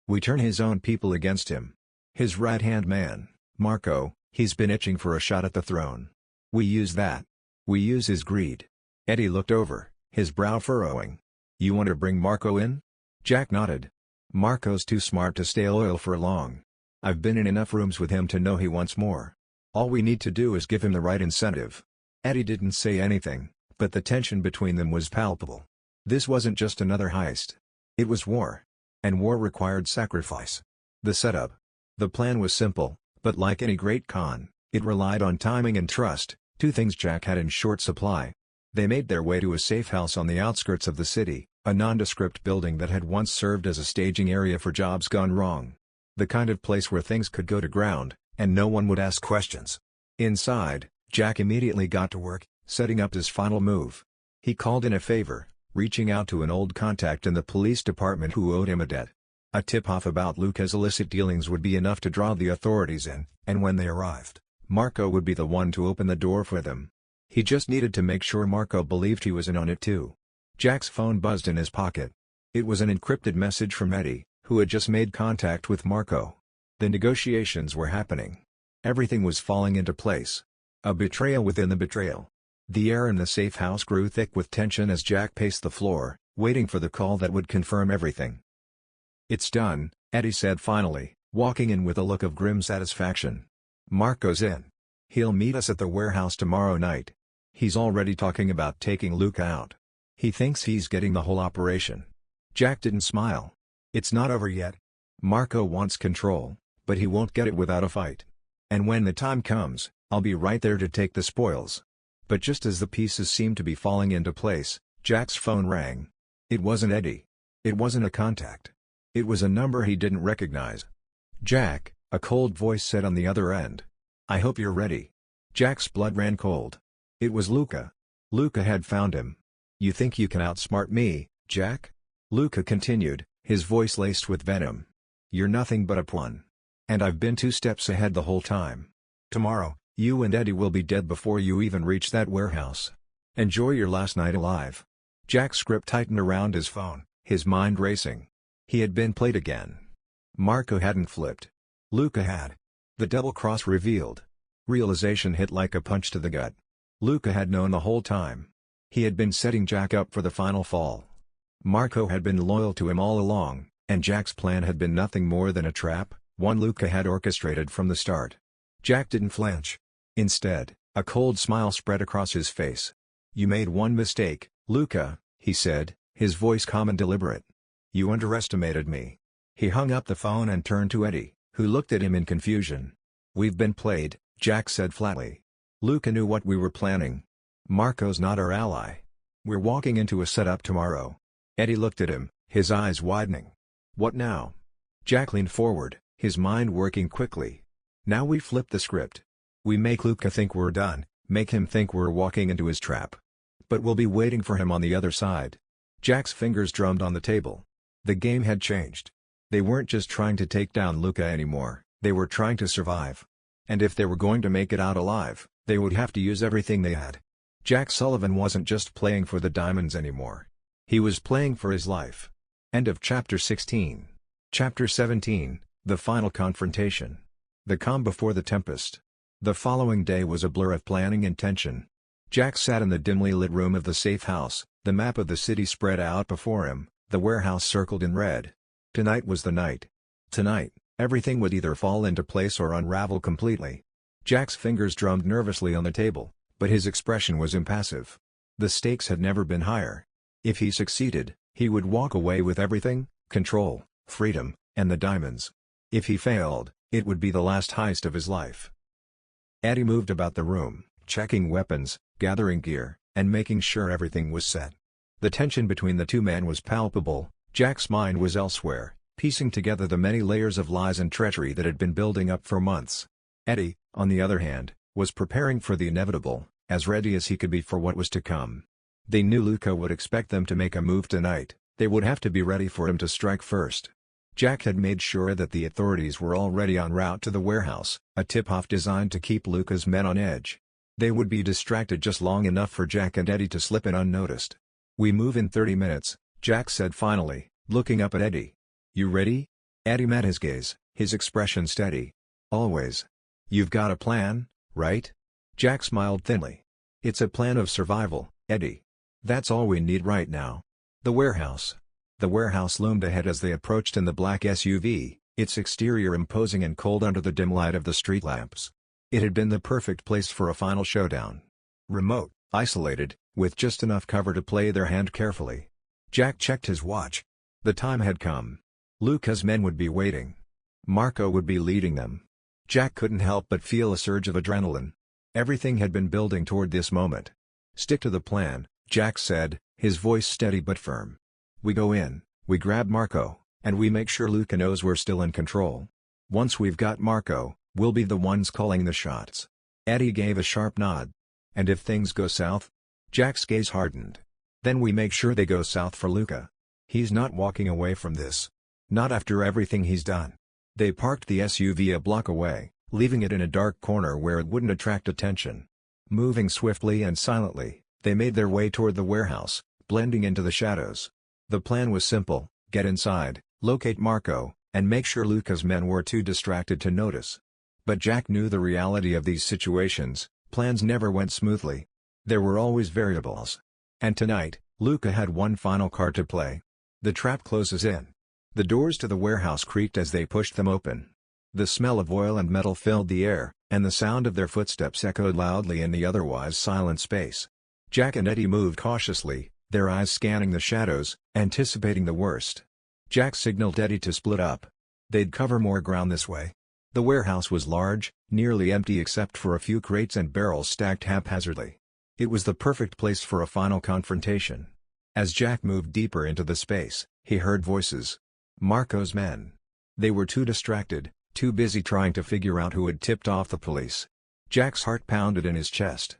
We turn his own people against him. His right-hand man, Marco, he's been itching for a shot at the throne. We use that. We use his greed." Eddie looked over, his brow furrowing. "You want to bring Marco in?" Jack nodded. "Marco's too smart to stay loyal for long. I've been in enough rooms with him to know he wants more. All we need to do is give him the right incentive." Eddie didn't say anything, but the tension between them was palpable. This wasn't just another heist. It was war. And war required sacrifice. The setup. The plan was simple, but like any great con, it relied on timing and trust, two things Jack had in short supply. They made their way to a safe house on the outskirts of the city, a nondescript building that had once served as a staging area for jobs gone wrong. The kind of place where things could go to ground, and no one would ask questions. Inside, Jack immediately got to work, setting up his final move. He called in a favor, reaching out to an old contact in the police department who owed him a debt. A tip-off about Luca's illicit dealings would be enough to draw the authorities in, and when they arrived, Marco would be the one to open the door for them. He just needed to make sure Marco believed he was in on it too. Jack's phone buzzed in his pocket. It was an encrypted message from Eddie, who had just made contact with Marco. The negotiations were happening. Everything was falling into place. A betrayal within the betrayal. The air in the safe house grew thick with tension as Jack paced the floor, waiting for the call that would confirm everything. "It's done," Eddie said finally, walking in with a look of grim satisfaction. "Marco's in. He'll meet us at the warehouse tomorrow night. He's already talking about taking Luca out. He thinks he's getting the whole operation." Jack didn't smile. "It's not over yet. Marco wants control, but he won't get it without a fight. And when the time comes, I'll be right there to take the spoils." But just as the pieces seemed to be falling into place, Jack's phone rang. It wasn't Eddie. It wasn't a contact. It was a number he didn't recognize. "Jack," a cold voice said on the other end. "I hope you're ready." Jack's blood ran cold. It was Luca. Luca had found him. "You think you can outsmart me, Jack?" Luca continued, his voice laced with venom. "You're nothing but a pawn. And I've been 2 steps ahead the whole time. Tomorrow, you and Eddie will be dead before you even reach that warehouse. Enjoy your last night alive." Jack's grip tightened around his phone, his mind racing. He had been played again. Marco hadn't flipped. Luca had. The double cross revealed. Realization hit like a punch to the gut. Luca had known the whole time. He had been setting Jack up for the final fall. Marco had been loyal to him all along, and Jack's plan had been nothing more than a trap, one Luca had orchestrated from the start. Jack didn't flinch. Instead, a cold smile spread across his face. "You made one mistake, Luca," he said, his voice calm and deliberate. "You underestimated me." He hung up the phone and turned to Eddie, who looked at him in confusion. "We've been played," Jack said flatly. "Luca knew what we were planning. Marco's not our ally. We're walking into a setup tomorrow." Eddie looked at him, his eyes widening. "What now?" Jack leaned forward, his mind working quickly. "Now we flip the script. We make Luca think we're done, make him think we're walking into his trap. But we'll be waiting for him on the other side." Jack's fingers drummed on the table. The game had changed. They weren't just trying to take down Luca anymore, they were trying to survive. And if they were going to make it out alive, they would have to use everything they had. Jack Sullivan wasn't just playing for the diamonds anymore. He was playing for his life. End of Chapter 16. Chapter 17, The Final Confrontation. The calm before the tempest. The following day was a blur of planning and tension. Jack sat in the dimly lit room of the safe house, the map of the city spread out before him, the warehouse circled in red. Tonight was the night. Tonight, everything would either fall into place or unravel completely. Jack's fingers drummed nervously on the table, but his expression was impassive. The stakes had never been higher. If he succeeded, he would walk away with everything: control, freedom, and the diamonds. If he failed, it would be the last heist of his life. Eddie moved about the room, checking weapons, gathering gear, and making sure everything was set. The tension between the two men was palpable. Jack's mind was elsewhere, piecing together the many layers of lies and treachery that had been building up for months. Eddie, on the other hand, was preparing for the inevitable, as ready as he could be for what was to come. They knew Luca would expect them to make a move tonight. They would have to be ready for him to strike first. Jack had made sure that the authorities were already en route to the warehouse, a tip-off designed to keep Luca's men on edge. They would be distracted just long enough for Jack and Eddie to slip in unnoticed. "We move in 30 minutes, Jack said finally, looking up at Eddie. "You ready?" Eddie met his gaze, his expression steady. "Always." "You've got a plan, right?" Jack smiled thinly. "It's a plan of survival, Eddie. That's all we need right now." The warehouse. The warehouse loomed ahead as they approached in the black SUV, its exterior imposing and cold under the dim light of the street lamps. It had been the perfect place for a final showdown. Remote, isolated, with just enough cover to play their hand carefully. Jack checked his watch. The time had come. Luca's men would be waiting. Marco would be leading them. Jack couldn't help but feel a surge of adrenaline. Everything had been building toward this moment. "Stick to the plan," Jack said, his voice steady but firm. "We go in, we grab Marco, and we make sure Luca knows we're still in control. Once we've got Marco, we'll be the ones calling the shots." Eddie gave a sharp nod. "And if things go south?" Jack's gaze hardened. "Then we make sure they go south for Luca. He's not walking away from this. Not after everything he's done." They parked the SUV a block away, leaving it in a dark corner where it wouldn't attract attention. Moving swiftly and silently, they made their way toward the warehouse, blending into the shadows. The plan was simple: get inside, locate Marco, and make sure Luca's men were too distracted to notice. But Jack knew the reality of these situations. Plans never went smoothly. There were always variables. And tonight, Luca had one final card to play. The trap closes in. The doors to the warehouse creaked as they pushed them open. The smell of oil and metal filled the air, and the sound of their footsteps echoed loudly in the otherwise silent space. Jack and Eddie moved cautiously, their eyes scanning the shadows, anticipating the worst. Jack signaled Eddie to split up. They'd cover more ground this way. The warehouse was large, nearly empty except for a few crates and barrels stacked haphazardly. It was the perfect place for a final confrontation. As Jack moved deeper into the space, he heard voices. Marco's men. They were too distracted, too busy trying to figure out who had tipped off the police. Jack's heart pounded in his chest.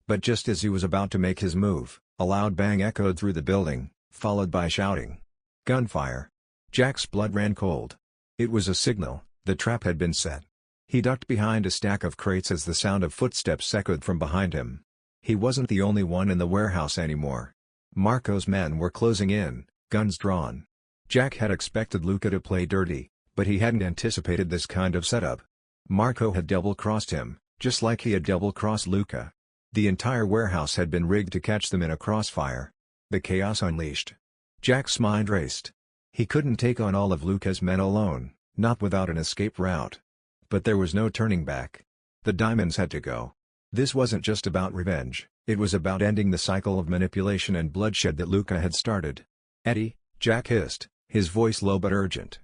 But just as he was about to make his move, a loud bang echoed through the building, followed by shouting. Gunfire. Jack's blood ran cold. It was a signal. The trap had been set. He ducked behind a stack of crates as the sound of footsteps echoed from behind him. He wasn't the only one in the warehouse anymore. Marco's men were closing in, guns drawn. Jack had expected Luca to play dirty, but he hadn't anticipated this kind of setup. Marco had double-crossed him, just like he had double-crossed Luca. The entire warehouse had been rigged to catch them in a crossfire. The chaos unleashed. Jack's mind raced. He couldn't take on all of Luca's men alone, not without an escape route. But there was no turning back. The diamonds had to go. This wasn't just about revenge, it was about ending the cycle of manipulation and bloodshed that Luca had started. "Eddie," Jack hissed, his voice low but urgent.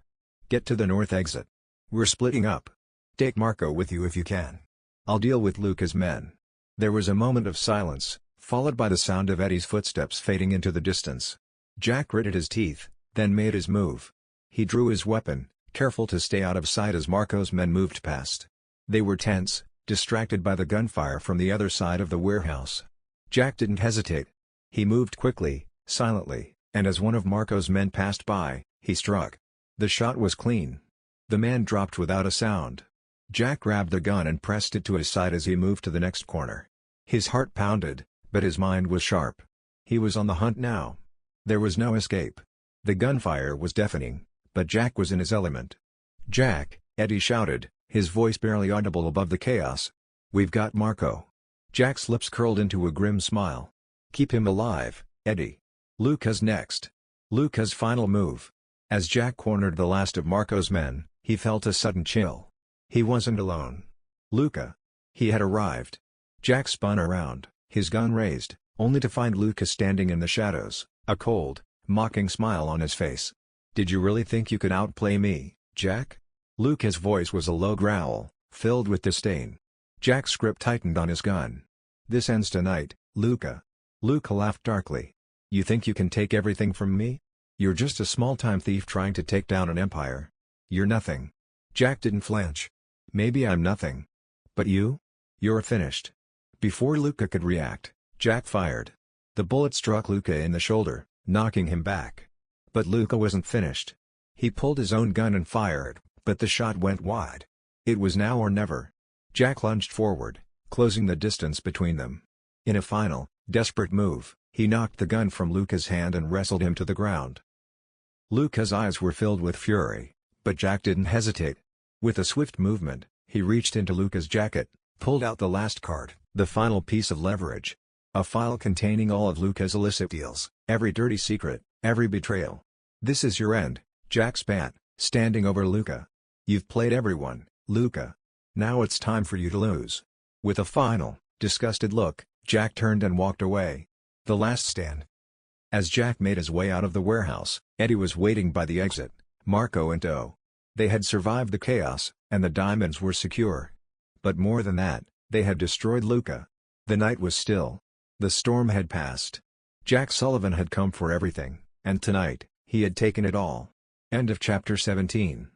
"Get to the north exit. We're splitting up. Take Marco with you if you can. I'll deal with Luca's men." There was a moment of silence, followed by the sound of Eddie's footsteps fading into the distance. Jack gritted his teeth, then made his move. He drew his weapon, careful to stay out of sight as Marco's men moved past. They were tense, distracted by the gunfire from the other side of the warehouse. Jack didn't hesitate. He moved quickly, silently, and as one of Marco's men passed by, he struck. The shot was clean. The man dropped without a sound. Jack grabbed the gun and pressed it to his side as he moved to the next corner. His heart pounded, but his mind was sharp. He was on the hunt now. There was no escape. The gunfire was deafening, but Jack was in his element. "Jack," Eddie shouted, his voice barely audible above the chaos. "We've got Marco." Jack's lips curled into a grim smile. "Keep him alive, Eddie. Luca's next." Luca's final move. As Jack cornered the last of Marco's men, he felt a sudden chill. He wasn't alone. Luca. He had arrived. Jack spun around, his gun raised, only to find Luca standing in the shadows, a cold, mocking smile on his face. "Did you really think you could outplay me, Jack?" Luca's voice was a low growl, filled with disdain. Jack's grip tightened on his gun. "This ends tonight, Luca." Luca laughed darkly. "You think you can take everything from me? You're just a small-time thief trying to take down an empire. You're nothing." Jack didn't flinch. "Maybe I'm nothing. But you? You're finished." Before Luca could react, Jack fired. The bullet struck Luca in the shoulder, knocking him back. But Luca wasn't finished. He pulled his own gun and fired, but the shot went wide. It was now or never. Jack lunged forward, closing the distance between them. In a final, desperate move, he knocked the gun from Luca's hand and wrestled him to the ground. Luca's eyes were filled with fury, but Jack didn't hesitate. With a swift movement, he reached into Luca's jacket, pulled out the last card, the final piece of leverage. A file containing all of Luca's illicit deals, every dirty secret, every betrayal. "This is your end," Jack spat, standing over Luca. "You've played everyone, Luca. Now it's time for you to lose." With a final, disgusted look, Jack turned and walked away. The last stand. As Jack made his way out of the warehouse, Eddie was waiting by the exit, Marco in tow. They had survived the chaos, and the diamonds were secure. But more than that, they had destroyed Luca. The night was still. The storm had passed. Jack Sullivan had come for everything, and tonight, he had taken it all. End of Chapter 17.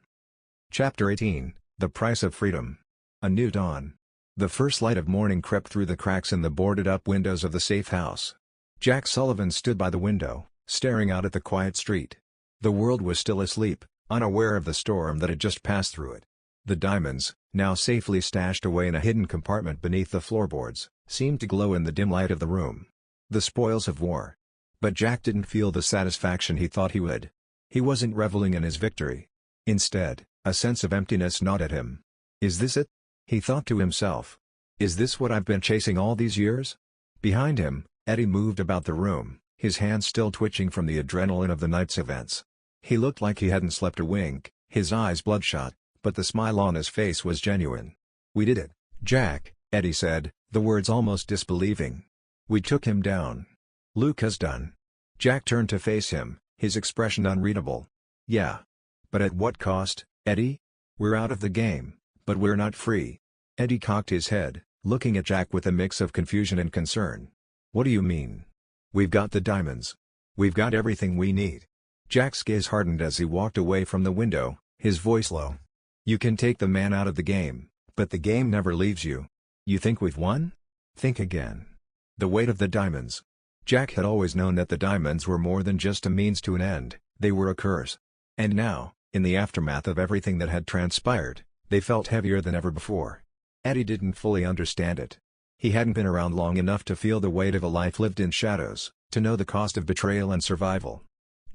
Chapter 18, The Price of Freedom. A new dawn. The first light of morning crept through the cracks in the boarded-up windows of the safe house. Jack Sullivan stood by the window, staring out at the quiet street. The world was still asleep, unaware of the storm that had just passed through it. The diamonds, now safely stashed away in a hidden compartment beneath the floorboards, seemed to glow in the dim light of the room. The spoils of war. But Jack didn't feel the satisfaction he thought he would. He wasn't reveling in his victory. Instead, a sense of emptiness gnawed at him. "Is this it?" he thought to himself. "Is this what I've been chasing all these years?" Behind him, Eddie moved about the room, his hands still twitching from the adrenaline of the night's events. He looked like he hadn't slept a wink, his eyes bloodshot, but the smile on his face was genuine. "We did it, Jack," Eddie said, the words almost disbelieving. "We took him down. Luca's done." Jack turned to face him, his expression unreadable. "Yeah. But at what cost, Eddie? We're out of the game, but we're not free." Eddie cocked his head, looking at Jack with a mix of confusion and concern. "What do you mean?" "We've got the diamonds. We've got everything we need." Jack's gaze hardened as he walked away from the window, his voice low. "You can take the man out of the game, but the game never leaves you. You think we've won? Think again. The weight of the diamonds." Jack had always known that the diamonds were more than just a means to an end, they were a curse. And now, in the aftermath of everything that had transpired, they felt heavier than ever before. Eddie didn't fully understand it. He hadn't been around long enough to feel the weight of a life lived in shadows, to know the cost of betrayal and survival.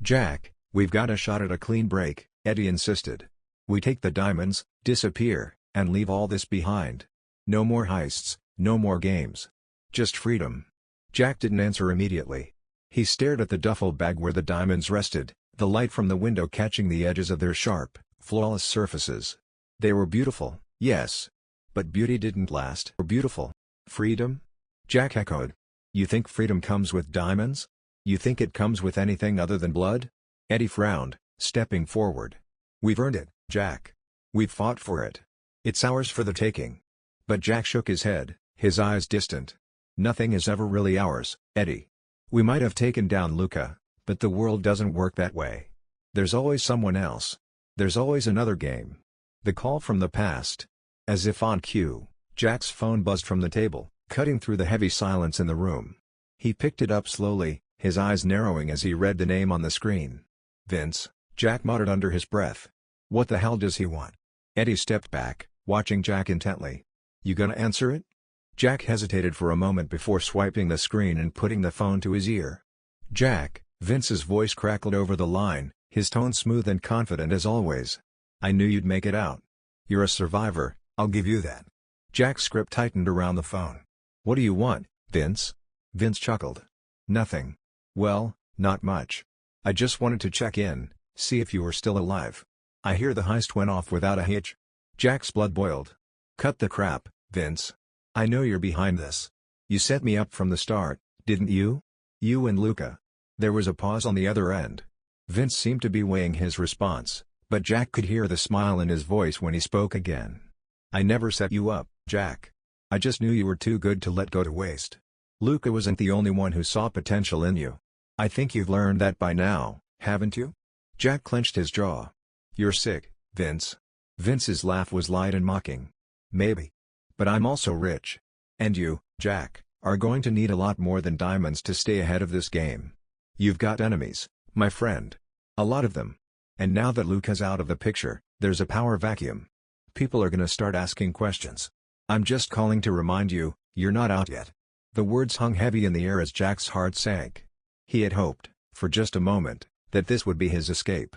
"Jack, we've got a shot at a clean break," Eddie insisted. "We take the diamonds, disappear, and leave all this behind. No more heists, no more games. Just freedom." Jack didn't answer immediately. He stared at the duffel bag where the diamonds rested, the light from the window catching the edges of their sharp, flawless surfaces. They were beautiful, yes. But beauty didn't last. Beautiful. "Freedom?" Jack echoed. "You think freedom comes with diamonds? You think it comes with anything other than blood?" Eddie frowned, stepping forward. "We've earned it, Jack. We've fought for it. It's ours for the taking." But Jack shook his head, his eyes distant. "Nothing is ever really ours, Eddie. We might have taken down Luca, but the world doesn't work that way. There's always someone else. There's always another game." The call from the past. As if on cue, Jack's phone buzzed from the table, cutting through the heavy silence in the room. He picked it up slowly, his eyes narrowing as he read the name on the screen. "Vince," Jack muttered under his breath. "What the hell does he want?" Eddie stepped back, watching Jack intently. "You gonna answer it?" Jack hesitated for a moment before swiping the screen and putting the phone to his ear. "Jack," Vince's voice crackled over the line, his tone smooth and confident as always. "I knew you'd make it out. You're a survivor, I'll give you that." Jack's grip tightened around the phone. "What do you want, Vince?" Vince chuckled. "Nothing. Well, not much. I just wanted to check in, see if you were still alive. I hear the heist went off without a hitch." Jack's blood boiled. "Cut the crap, Vince. I know you're behind this. You set me up from the start, didn't you? You and Luca." There was a pause on the other end. Vince seemed to be weighing his response, but Jack could hear the smile in his voice when he spoke again. "I never set you up, Jack. I just knew you were too good to let go to waste. Luca wasn't the only one who saw potential in you. I think you've learned that by now, haven't you?" Jack clenched his jaw. "You're sick, Vince." Vince's laugh was light and mocking. "Maybe. But I'm also rich. And you, Jack, are going to need a lot more than diamonds to stay ahead of this game. You've got enemies, my friend. A lot of them. And now that Luke is out of the picture, there's a power vacuum. People are gonna start asking questions. I'm just calling to remind you, you're not out yet." The words hung heavy in the air as Jack's heart sank. He had hoped, for just a moment, that this would be his escape.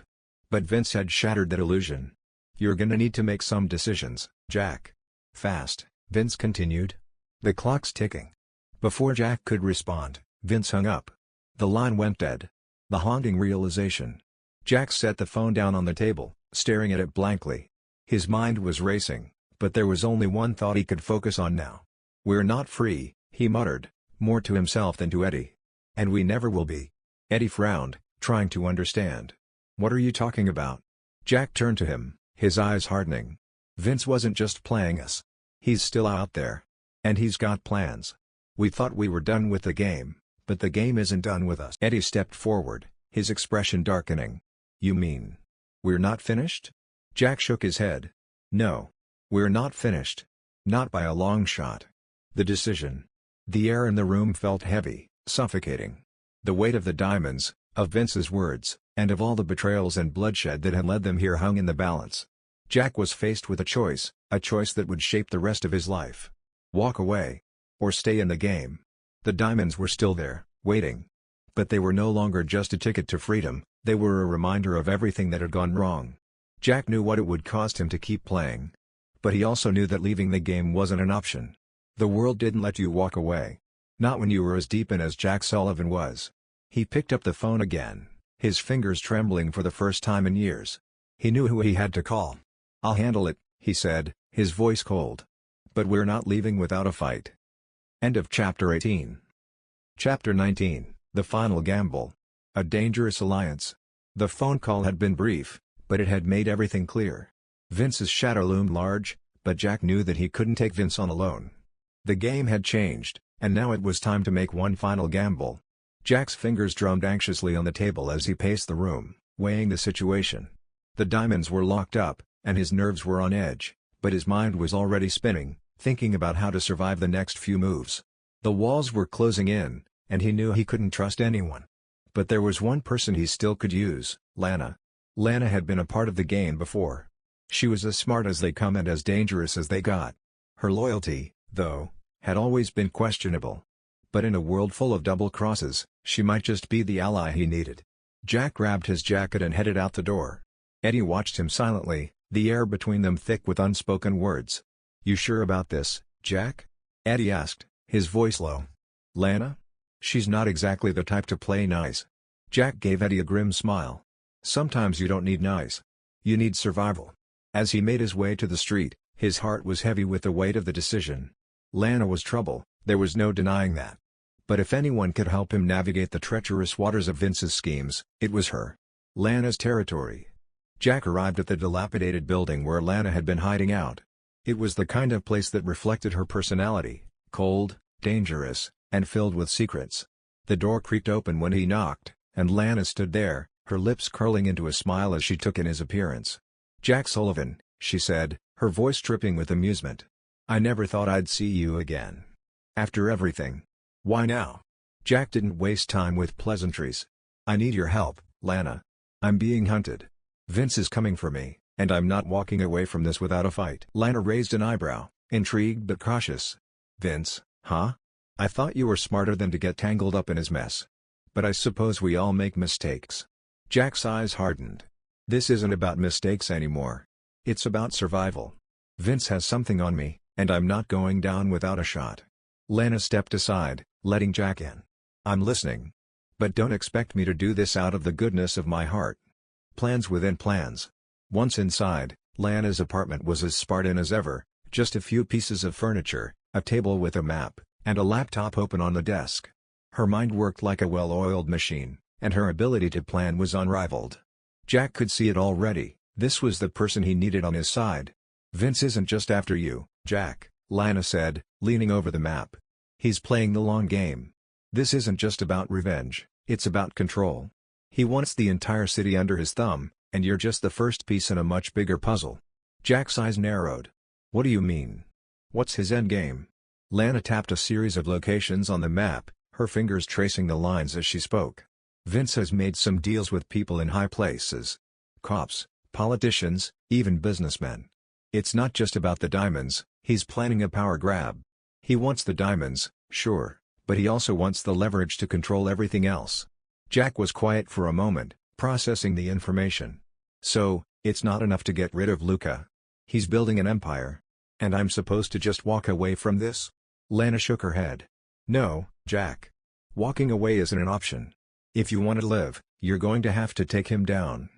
But Vince had shattered that illusion. "You're gonna need to make some decisions, Jack. Fast," Vince continued. "The clock's ticking." Before Jack could respond, Vince hung up. The line went dead. The haunting realization. Jack set the phone down on the table, staring at it blankly. His mind was racing, but there was only one thought he could focus on now. "We're not free," he muttered, more to himself than to Eddie. "And we never will be." Eddie frowned, trying to understand. "What are you talking about?" Jack turned to him, his eyes hardening. "Vince wasn't just playing us. He's still out there. And he's got plans. We thought we were done with the game, but the game isn't done with us." Eddie stepped forward, his expression darkening. "You mean we're not finished?" Jack shook his head. "No. We're not finished. Not by a long shot." The decision. The air in the room felt heavy, suffocating. The weight of the diamonds, of Vince's words, and of all the betrayals and bloodshed that had led them here hung in the balance. Jack was faced with a choice that would shape the rest of his life. Walk away. Or stay in the game. The diamonds were still there, waiting. But they were no longer just a ticket to freedom, they were a reminder of everything that had gone wrong. Jack knew what it would cost him to keep playing. But he also knew that leaving the game wasn't an option. The world didn't let you walk away. Not when you were as deep in as Jack Sullivan was. He picked up the phone again, his fingers trembling for the first time in years. He knew who he had to call. "I'll handle it," he said, his voice cold. "But we're not leaving without a fight." End of Chapter 18. Chapter 19, The Final Gamble. A dangerous alliance. The phone call had been brief, but it had made everything clear. Vince's shadow loomed large, but Jack knew that he couldn't take Vince on alone. The game had changed, and now it was time to make one final gamble. Jack's fingers drummed anxiously on the table as he paced the room, weighing the situation. The diamonds were locked up, and his nerves were on edge, but his mind was already spinning, thinking about how to survive the next few moves. The walls were closing in, and he knew he couldn't trust anyone. But there was one person he still could use, Lana. Lana had been a part of the game before. She was as smart as they come and as dangerous as they got. Her loyalty, though, had always been questionable. But in a world full of double crosses, she might just be the ally he needed. Jack grabbed his jacket and headed out the door. Eddie watched him silently, the air between them thick with unspoken words. "You sure about this, Jack?" Eddie asked, his voice low. "Lana? She's not exactly the type to play nice." Jack gave Eddie a grim smile. "Sometimes you don't need nice. You need survival." As he made his way to the street, his heart was heavy with the weight of the decision. Lana was trouble, there was no denying that. But if anyone could help him navigate the treacherous waters of Vince's schemes, it was her. Lana's territory. Jack arrived at the dilapidated building where Lana had been hiding out. It was the kind of place that reflected her personality, cold, dangerous, and filled with secrets. The door creaked open when he knocked, and Lana stood there, her lips curling into a smile as she took in his appearance. "Jack Sullivan," she said, her voice dripping with amusement. "I never thought I'd see you again. After everything. Why now?" Jack didn't waste time with pleasantries. "I need your help, Lana. I'm being hunted. Vince is coming for me, and I'm not walking away from this without a fight." Lana raised an eyebrow, intrigued but cautious. "Vince, huh? I thought you were smarter than to get tangled up in his mess. But I suppose we all make mistakes." Jack's eyes hardened. "This isn't about mistakes anymore. It's about survival. Vince has something on me, and I'm not going down without a shot." Lana stepped aside, letting Jack in. "I'm listening. But don't expect me to do this out of the goodness of my heart." Plans within plans. Once inside, Lana's apartment was as Spartan as ever, just a few pieces of furniture, a table with a map, and a laptop open on the desk. Her mind worked like a well-oiled machine, and her ability to plan was unrivaled. Jack could see it already, this was the person he needed on his side. "Vince isn't just after you, Jack," Lana said, leaning over the map. "He's playing the long game. This isn't just about revenge, it's about control. He wants the entire city under his thumb, and you're just the first piece in a much bigger puzzle." Jack's eyes narrowed. "What do you mean? What's his endgame?" Lana tapped a series of locations on the map, her fingers tracing the lines as she spoke. Vince has made some deals with people in high places. Cops, politicians, even businessmen. It's not just about the diamonds, he's planning a power grab. He wants the diamonds, sure, but he also wants the leverage to control everything else. Jack was quiet for a moment, processing the information. So, it's not enough to get rid of Luca. He's building an empire. And I'm supposed to just walk away from this? Lana shook her head. No, Jack. Walking away isn't an option. If you want to live, you're going to have to take him down.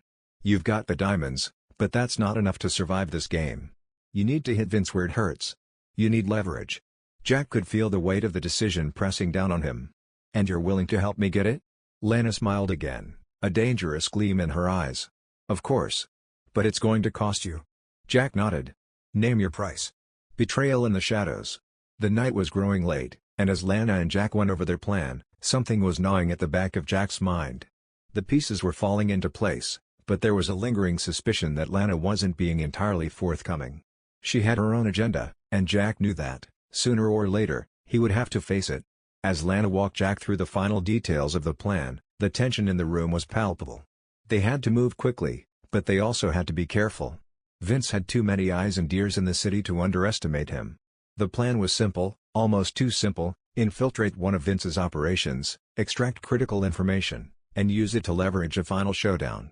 You've got the diamonds, but that's not enough to survive this game. You need to hit Vince where it hurts. You need leverage. Jack could feel the weight of the decision pressing down on him. And you're willing to help me get it? Lana smiled again, a dangerous gleam in her eyes. Of course. But it's going to cost you. Jack nodded. Name your price. Betrayal in the shadows. The night was growing late, and as Lana and Jack went over their plan, something was gnawing at the back of Jack's mind. The pieces were falling into place, but there was a lingering suspicion that Lana wasn't being entirely forthcoming. She had her own agenda, and Jack knew that, sooner or later, he would have to face it. As Lana walked Jack through the final details of the plan, the tension in the room was palpable. They had to move quickly, but they also had to be careful. Vince had too many eyes and ears in the city to underestimate him. The plan was simple, almost too simple: infiltrate one of Vince's operations, extract critical information, and use it to leverage a final showdown.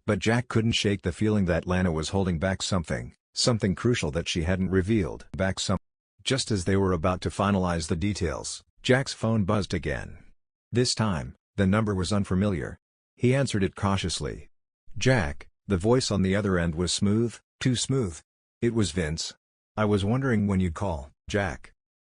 But Jack couldn't shake the feeling that Lana was holding back something crucial that she hadn't revealed. Just as they were about to finalize the details, Jack's phone buzzed again. This time, the number was unfamiliar. He answered it cautiously. Jack, the voice on the other end was smooth, too smooth. It was Vince. I was wondering when you'd call, Jack.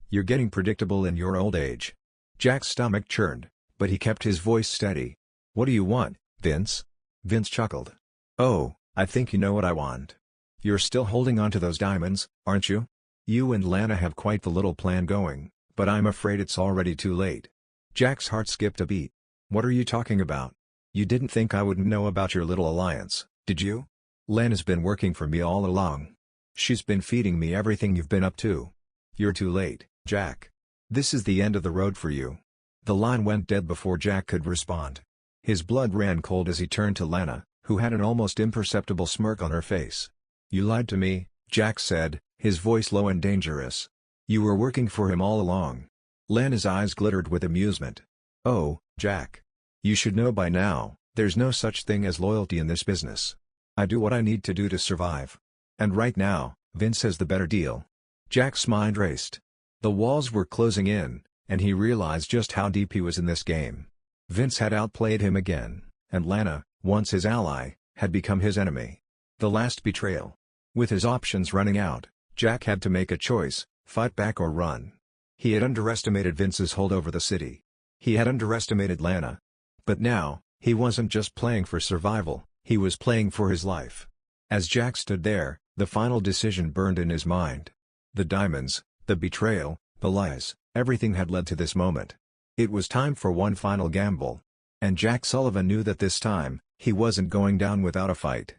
You're getting predictable in your old age. Jack's stomach churned, but he kept his voice steady. What do you want, Vince? Vince chuckled. Oh, I think you know what I want. You're still holding on to those diamonds, aren't you? You and Lana have quite the little plan going, but I'm afraid it's already too late. Jack's heart skipped a beat. What are you talking about? You didn't think I wouldn't know about your little alliance, did you? Lana's been working for me all along. She's been feeding me everything you've been up to. You're too late, Jack. This is the end of the road for you. The line went dead before Jack could respond. His blood ran cold as he turned to Lana, who had an almost imperceptible smirk on her face. You lied to me, Jack said, his voice low and dangerous. You were working for him all along. Lana's eyes glittered with amusement. Oh, Jack. You should know by now, there's no such thing as loyalty in this business. I do what I need to do to survive. And right now, Vince has the better deal. Jack's mind raced. The walls were closing in, and he realized just how deep he was in this game. Vince had outplayed him again, and Lana, once his ally, had become his enemy. The last betrayal. With his options running out, Jack had to make a choice: fight back or run. He had underestimated Vince's hold over the city. He had underestimated Lana. But now, he wasn't just playing for survival, he was playing for his life. As Jack stood there, the final decision burned in his mind. The diamonds, the betrayal, the lies, everything had led to this moment. It was time for one final gamble. And Jack Sullivan knew that this time, he wasn't going down without a fight.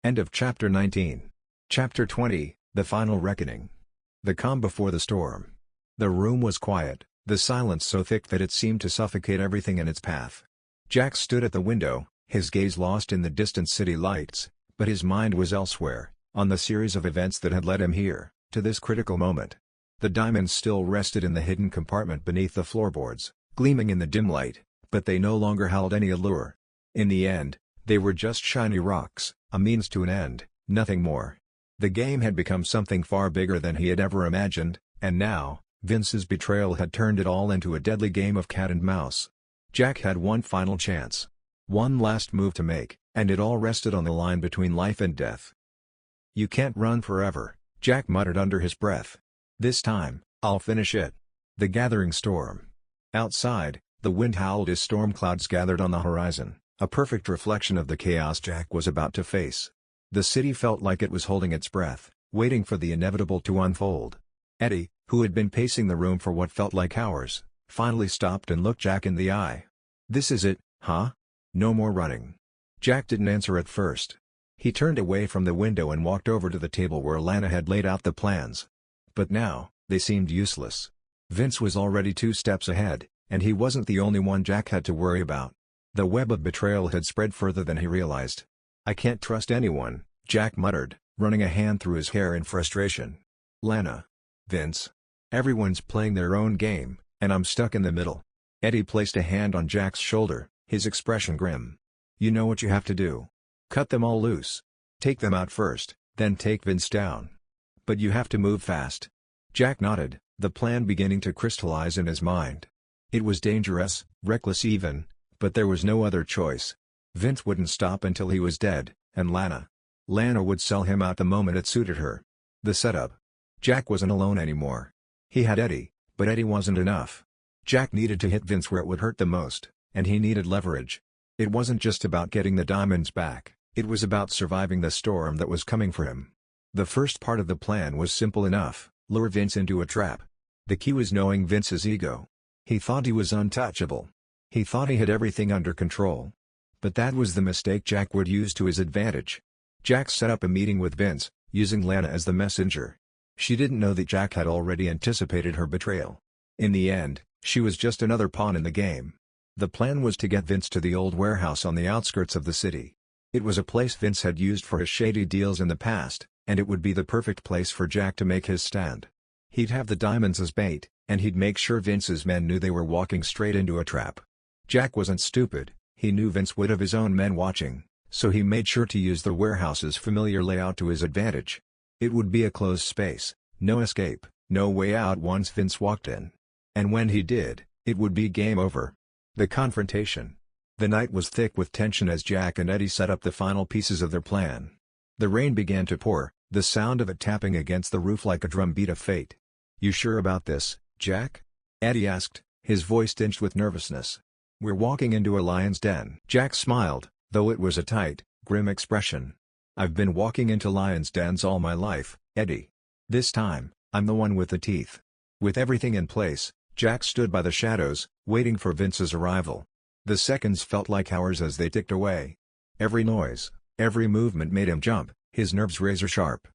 End of Chapter 19. Chapter 20, The Final Reckoning. The calm before the storm. The room was quiet, the silence so thick that it seemed to suffocate everything in its path. Jack stood at the window, his gaze lost in the distant city lights, but his mind was elsewhere, on the series of events that had led him here, to this critical moment. The diamonds still rested in the hidden compartment beneath the floorboards, gleaming in the dim light, but they no longer held any allure. In the end, they were just shiny rocks, a means to an end, nothing more. The game had become something far bigger than he had ever imagined, and now, Vince's betrayal had turned it all into a deadly game of cat and mouse. Jack had one final chance. One last move to make, and it all rested on the line between life and death. You can't run forever, Jack muttered under his breath. This time, I'll finish it. The gathering storm. Outside, the wind howled as storm clouds gathered on the horizon, a perfect reflection of the chaos Jack was about to face. The city felt like it was holding its breath, waiting for the inevitable to unfold. Eddie, who had been pacing the room for what felt like hours, finally stopped and looked Jack in the eye. This is it, huh? No more running. Jack didn't answer at first. He turned away from the window and walked over to the table where Lana had laid out the plans. But now, they seemed useless. Vince was already 2 steps ahead, and he wasn't the only one Jack had to worry about. The web of betrayal had spread further than he realized. "I can't trust anyone," Jack muttered, running a hand through his hair in frustration. "Lana. Vince. Everyone's playing their own game, and I'm stuck in the middle." Eddie placed a hand on Jack's shoulder, his expression grim. "You know what you have to do. Cut them all loose. Take them out first, then take Vince down. But you have to move fast." Jack nodded, the plan beginning to crystallize in his mind. It was dangerous, reckless even, but there was no other choice. Vince wouldn't stop until he was dead, and Lana would sell him out the moment it suited her. The setup. Jack wasn't alone anymore. He had Eddie, but Eddie wasn't enough. Jack needed to hit Vince where it would hurt the most, and he needed leverage. It wasn't just about getting the diamonds back, it was about surviving the storm that was coming for him. The first part of the plan was simple enough: lure Vince into a trap. The key was knowing Vince's ego. He thought he was untouchable. He thought he had everything under control. But that was the mistake Jack would use to his advantage. Jack set up a meeting with Vince, using Lana as the messenger. She didn't know that Jack had already anticipated her betrayal. In the end, she was just another pawn in the game. The plan was to get Vince to the old warehouse on the outskirts of the city. It was a place Vince had used for his shady deals in the past, and it would be the perfect place for Jack to make his stand. He'd have the diamonds as bait, and he'd make sure Vince's men knew they were walking straight into a trap. Jack wasn't stupid, he knew Vince would have his own men watching, so he made sure to use the warehouse's familiar layout to his advantage. It would be a closed space, no escape, no way out once Vince walked in. And when he did, it would be game over. The confrontation. The night was thick with tension as Jack and Eddie set up the final pieces of their plan. The rain began to pour, the sound of it tapping against the roof like a drumbeat of fate. "You sure about this, Jack?" Eddie asked, his voice tinged with nervousness. "We're walking into a lion's den." Jack smiled, though it was a tight, grim expression. "I've been walking into lions' dens all my life, Eddie. This time, I'm the one with the teeth." With everything in place, Jack stood by the shadows, waiting for Vince's arrival. The seconds felt like hours as they ticked away. Every noise, every movement made him jump, his nerves razor sharp.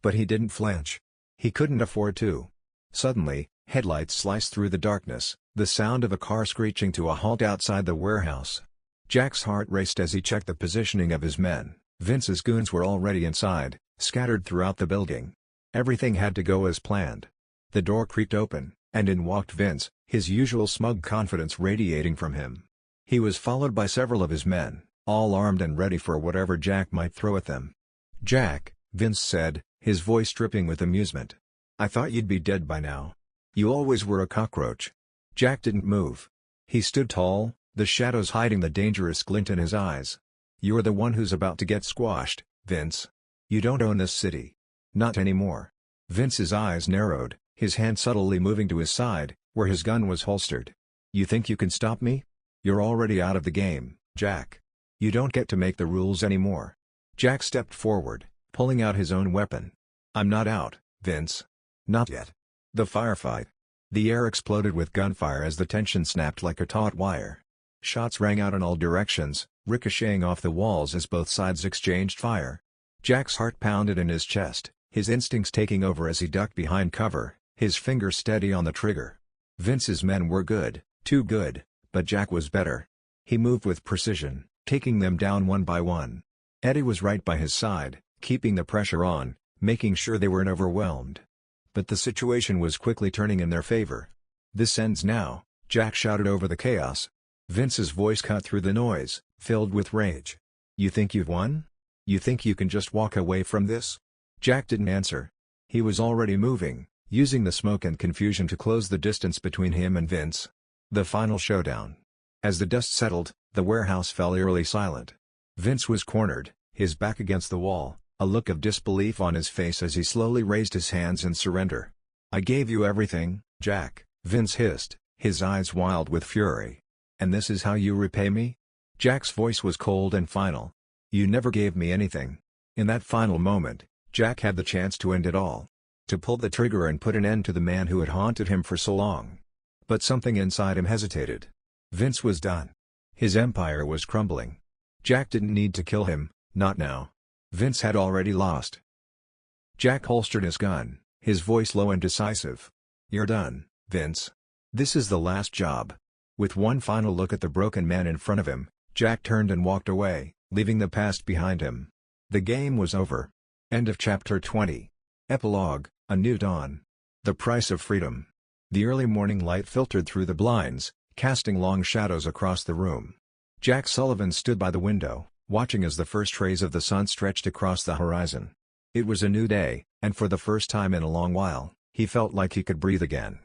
But he didn't flinch. He couldn't afford to. Suddenly, headlights sliced through the darkness, the sound of a car screeching to a halt outside the warehouse. Jack's heart raced as he checked the positioning of his men. Vince's goons were already inside, scattered throughout the building. Everything had to go as planned. The door creaked open, and in walked Vince, his usual smug confidence radiating from him. He was followed by several of his men, all armed and ready for whatever Jack might throw at them. "Jack," Vince said, his voice dripping with amusement. "I thought you'd be dead by now. You always were a cockroach." Jack didn't move. He stood tall, the shadows hiding the dangerous glint in his eyes. "You're the one who's about to get squashed, Vince. You don't own this city. Not anymore." Vince's eyes narrowed, his hand subtly moving to his side, where his gun was holstered. "You think you can stop me? You're already out of the game, Jack. You don't get to make the rules anymore." Jack stepped forward, pulling out his own weapon. "I'm not out, Vince. Not yet." The firefight. The air exploded with gunfire as the tension snapped like a taut wire. Shots rang out in all directions, ricocheting off the walls as both sides exchanged fire. Jack's heart pounded in his chest, his instincts taking over as he ducked behind cover, his fingers steady on the trigger. Vince's men were good, too good, but Jack was better. He moved with precision, taking them down one by one. Eddie was right by his side, keeping the pressure on, making sure they weren't overwhelmed. But the situation was quickly turning in their favor. "This ends now," Jack shouted over the chaos. Vince's voice cut through the noise, filled with rage. "You think you've won? You think you can just walk away from this?" Jack didn't answer. He was already moving, using the smoke and confusion to close the distance between him and Vince. The final showdown. As the dust settled, the warehouse fell eerily silent. Vince was cornered, his back against the wall, a look of disbelief on his face as he slowly raised his hands in surrender. "I gave you everything, Jack," Vince hissed, his eyes wild with fury. "And this is how you repay me?" Jack's voice was cold and final. "You never gave me anything." In that final moment, Jack had the chance to end it all. To pull the trigger and put an end to the man who had haunted him for so long. But something inside him hesitated. Vince was done. His empire was crumbling. Jack didn't need to kill him, not now. Vince had already lost. Jack holstered his gun, his voice low and decisive. "You're done, Vince. This is the last job. With one final look at the broken man in front of him, Jack turned and walked away, leaving the past behind him. The game was over. End of Chapter 20. Epilogue, A New Dawn. The Price of Freedom. The early morning light filtered through the blinds, casting long shadows across the room. Jack Sullivan stood by the window, watching as the first rays of the sun stretched across the horizon. It was a new day, and for the first time in a long while, he felt like he could breathe again.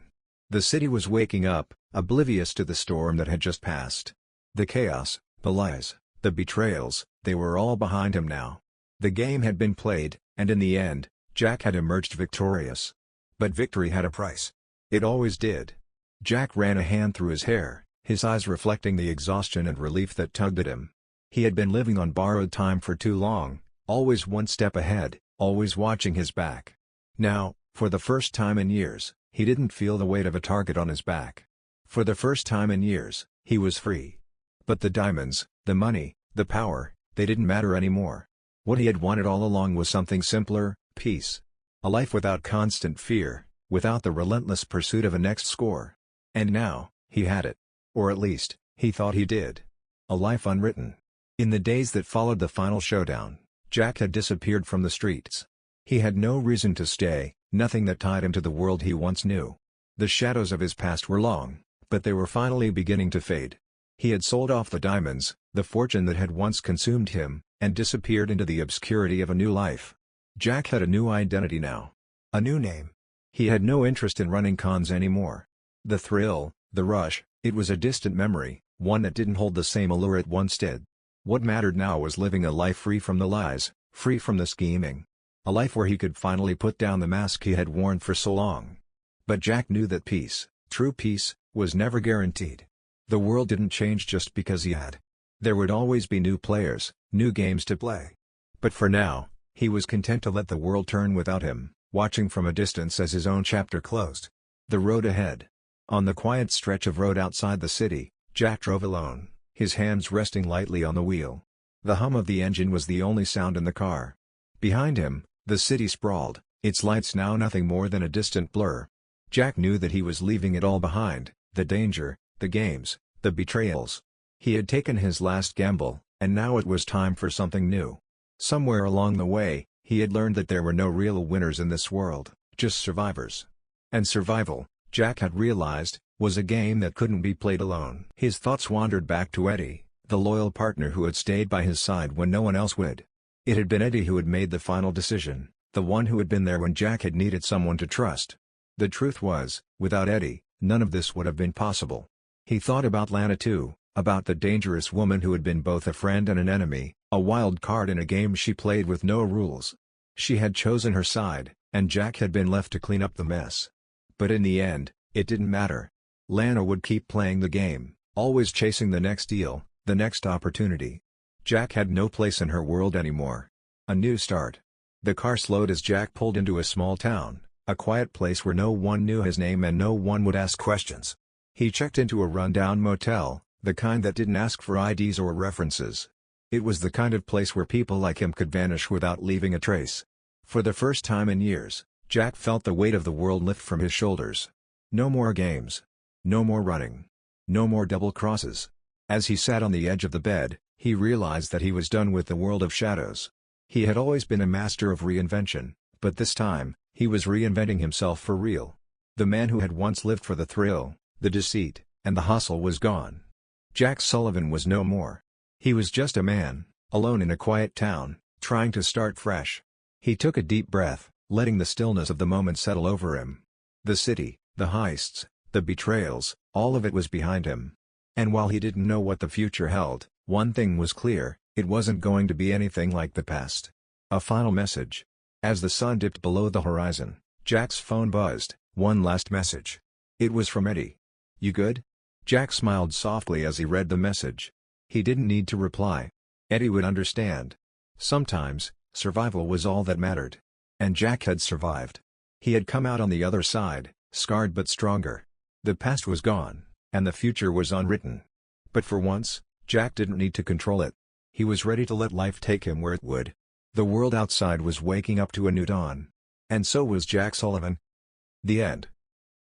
The city was waking up, oblivious to the storm that had just passed. The chaos, the lies, the betrayals, they were all behind him now. The game had been played, and in the end, Jack had emerged victorious. But victory had a price. It always did. Jack ran a hand through his hair, his eyes reflecting the exhaustion and relief that tugged at him. He had been living on borrowed time for too long, always one step ahead, always watching his back. Now, for the first time in years, he didn't feel the weight of a target on his back. For the first time in years, he was free. But the diamonds, the money, the power, they didn't matter anymore. What he had wanted all along was something simpler, peace. A life without constant fear, without the relentless pursuit of a next score. And now, he had it. Or at least, he thought he did. A life unwritten. In the days that followed the final showdown, Jack had disappeared from the streets. He had no reason to stay, nothing that tied him to the world he once knew. The shadows of his past were long, but they were finally beginning to fade. He had sold off the diamonds, the fortune that had once consumed him, and disappeared into the obscurity of a new life. Jack had a new identity now. A new name. He had no interest in running cons anymore. The thrill, the rush, it was a distant memory, one that didn't hold the same allure it once did. What mattered now was living a life free from the lies, free from the scheming. A life where he could finally put down the mask he had worn for so long. But Jack knew that peace, true peace, was never guaranteed. The world didn't change just because he had. There would always be new players, new games to play. But for now, he was content to let the world turn without him, watching from a distance as his own chapter closed. The road ahead. On the quiet stretch of road outside the city, Jack drove alone, his hands resting lightly on the wheel. The hum of the engine was the only sound in the car. Behind him, the city sprawled, its lights now nothing more than a distant blur. Jack knew that he was leaving it all behind, the danger, the games, the betrayals. He had taken his last gamble, and now it was time for something new. Somewhere along the way, he had learned that there were no real winners in this world, just survivors. And survival, Jack had realized, was a game that couldn't be played alone. His thoughts wandered back to Eddie, the loyal partner who had stayed by his side when no one else would. It had been Eddie who had made the final decision, the one who had been there when Jack had needed someone to trust. The truth was, without Eddie, none of this would have been possible. He thought about Lana too, about the dangerous woman who had been both a friend and an enemy, a wild card in a game she played with no rules. She had chosen her side, and Jack had been left to clean up the mess. But in the end, it didn't matter. Lana would keep playing the game, always chasing the next deal, the next opportunity. Jack had no place in her world anymore. A new start. The car slowed as Jack pulled into a small town, a quiet place where no one knew his name and no one would ask questions. He checked into a rundown motel, the kind that didn't ask for IDs or references. It was the kind of place where people like him could vanish without leaving a trace. For the first time in years, Jack felt the weight of the world lift from his shoulders. No more games. No more running. No more double crosses. As he sat on the edge of the bed, he realized that he was done with the world of shadows. He had always been a master of reinvention, but this time, he was reinventing himself for real. The man who had once lived for the thrill, the deceit, and the hustle was gone. Jack Sullivan was no more. He was just a man, alone in a quiet town, trying to start fresh. He took a deep breath, letting the stillness of the moment settle over him. The city, the heists, the betrayals, all of it was behind him. And while he didn't know what the future held, one thing was clear, it wasn't going to be anything like the past. A final message. As the sun dipped below the horizon, Jack's phone buzzed, one last message. It was from Eddie. "You good?" Jack smiled softly as he read the message. He didn't need to reply. Eddie would understand. Sometimes, survival was all that mattered. And Jack had survived. He had come out on the other side, scarred but stronger. The past was gone, and the future was unwritten. But for once, Jack didn't need to control it. He was ready to let life take him where it would. The world outside was waking up to a new dawn. And so was Jack Sullivan. The end.